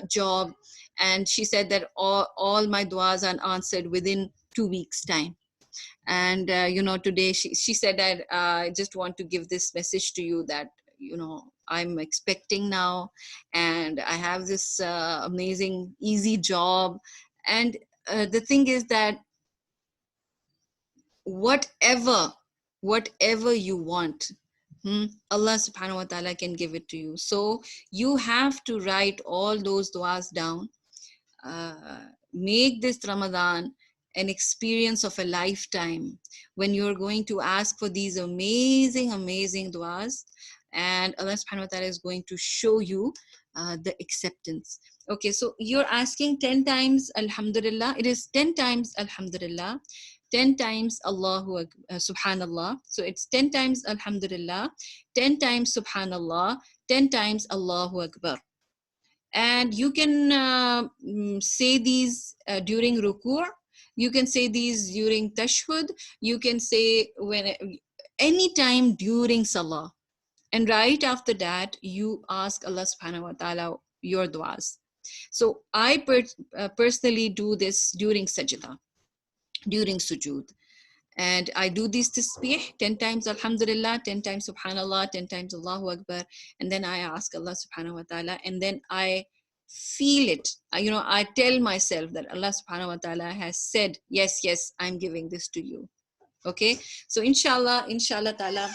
job, and she said that all my duas are answered within 2 weeks time. And today she said that I just want to give this message to you that I'm expecting now, and I have this amazing easy job. And the thing is that whatever you want, Allah subhanahu wa ta'ala can give it to you. So you have to write all those du'as down. Make this Ramadan an experience of a lifetime when you're going to ask for these amazing du'as, and Allah subhanahu wa ta'ala is going to show you the acceptance. Okay, so you're asking 10 times Alhamdulillah. It is 10 times Alhamdulillah, 10 times Subhanallah. So it's 10 times Alhamdulillah, 10 times Subhanallah, 10 times Allahu Akbar. And you can say these during ruku'. You can say these during tashhud. You can say anytime during salah. And right after that, you ask Allah subhanahu wa ta'ala your du'as. So I personally do this during sajda, during sujood. And I do this tasbih 10 times Alhamdulillah, 10 times Subhanallah, 10 times Allahu Akbar. And then I ask Allah subhanahu wa ta'ala, and then I feel it. I tell myself that Allah subhanahu wa ta'ala has said, yes, I'm giving this to you. Okay. So inshallah ta'ala,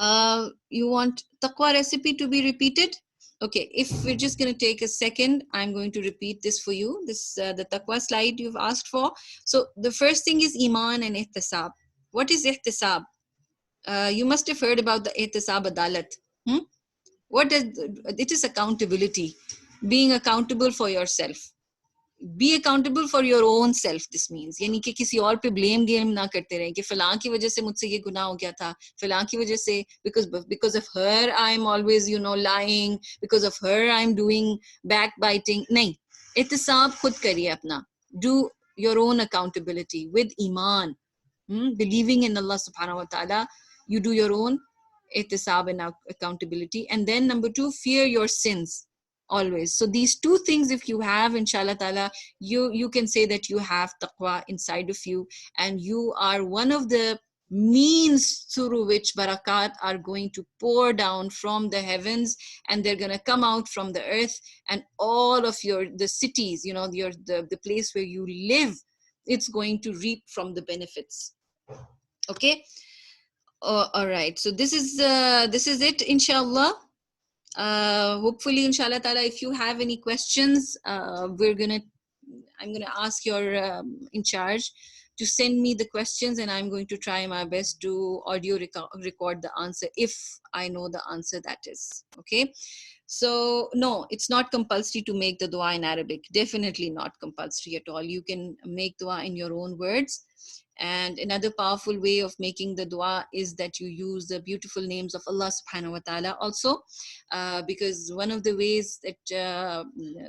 You want taqwa recipe to be repeated? Okay, if we're just going to take a second, I'm going to repeat this for you. This the taqwa slide you've asked for. So the first thing is iman and ihtisab. What is ihtisab? You must have heard about the ihtisab adalat. What is it? Is accountability, being accountable for yourself. Be accountable for your own self. This means यानी कि किसी और पे blame game ना करते रहें कि फलां की वजह से मुझसे ये गुनाह हो गया था, फलां की वजह से because of her I'm always lying, because of her I'm doing backbiting. नहीं, एहतिसाब खुद करिए अपना. Do your own accountability with iman, believing in Allah subhanahu wa ta'ala. You do your own ihtisab and accountability. And then number 2, fear your sins always. So these two things, if you have, inshallah ta'ala, you can say that you have taqwa inside of you, and you are one of the means through which barakat are going to pour down from the heavens, and they're going to come out from the earth, and all of the cities, the place where you live, it's going to reap from the benefits. Okay. All right, so this is it, inshallah. Hopefully, inshallah ta'ala, if you have any questions, I'm gonna ask your in charge to send me the questions, and I'm going to try my best to audio record the answer if I know the answer, that is. Okay. So no, it's not compulsory to make the dua in Arabic. Definitely not compulsory at all. You can make dua in your own words. And another powerful way of making the dua is that you use the beautiful names of Allah subhanahu wa ta'ala also, because one of the ways that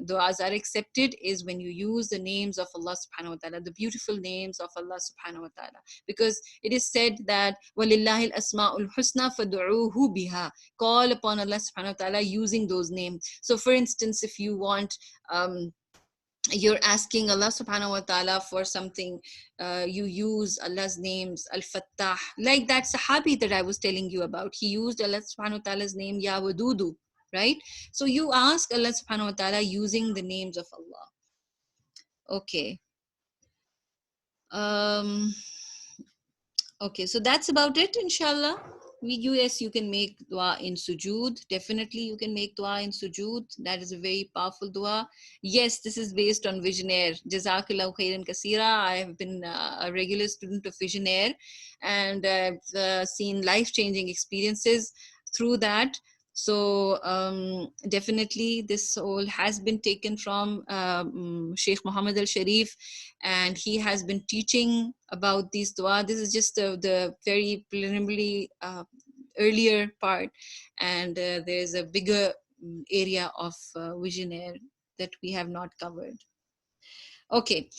duas are accepted is when you use the names of Allah subhanahu wa ta'ala, the beautiful names of Allah subhanahu wa ta'ala, because it is said that وَلِلَّهِ الْأَسْمَاءُ الْحُسْنَى فَدُعُوهُ بِهَا, call upon Allah subhanahu wa ta'ala using those names. So for instance, if you want you're asking Allah subhanahu wa ta'ala for something, you use Allah's names, Al-Fattah, like that Sahabi that I was telling you about. He used Allah subhanahu wa ta'ala's name, Ya Wadudu, right? So you ask Allah subhanahu wa ta'ala using the names of Allah. Okay. Okay, so that's about it, inshallah. Yes, you can make dua in sujood. Definitely you can make dua in sujood. That is a very powerful dua. Yes, this is based on Visionaire. Jazakallahu khairan kaseera. I have been a regular student of Visionaire, and I've seen life-changing experiences through that. So definitely this all has been taken from Sheikh Muhammad al-Sharif, and he has been teaching about these dua. This is just the very preliminary earlier part, and there's a bigger area of Visionaire that we have not covered. Okay.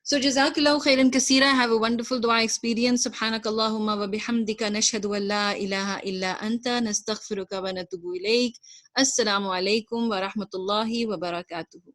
So Jazakallahu khairan kaseera. Have a wonderful dua experience. Subhanakallahumma wa bihamdika nashhadu an la ilaha illa anta nastaghfiruka wa natubu ilayk. Assalamu alaikum wa rahmatullahi wa barakatuhu.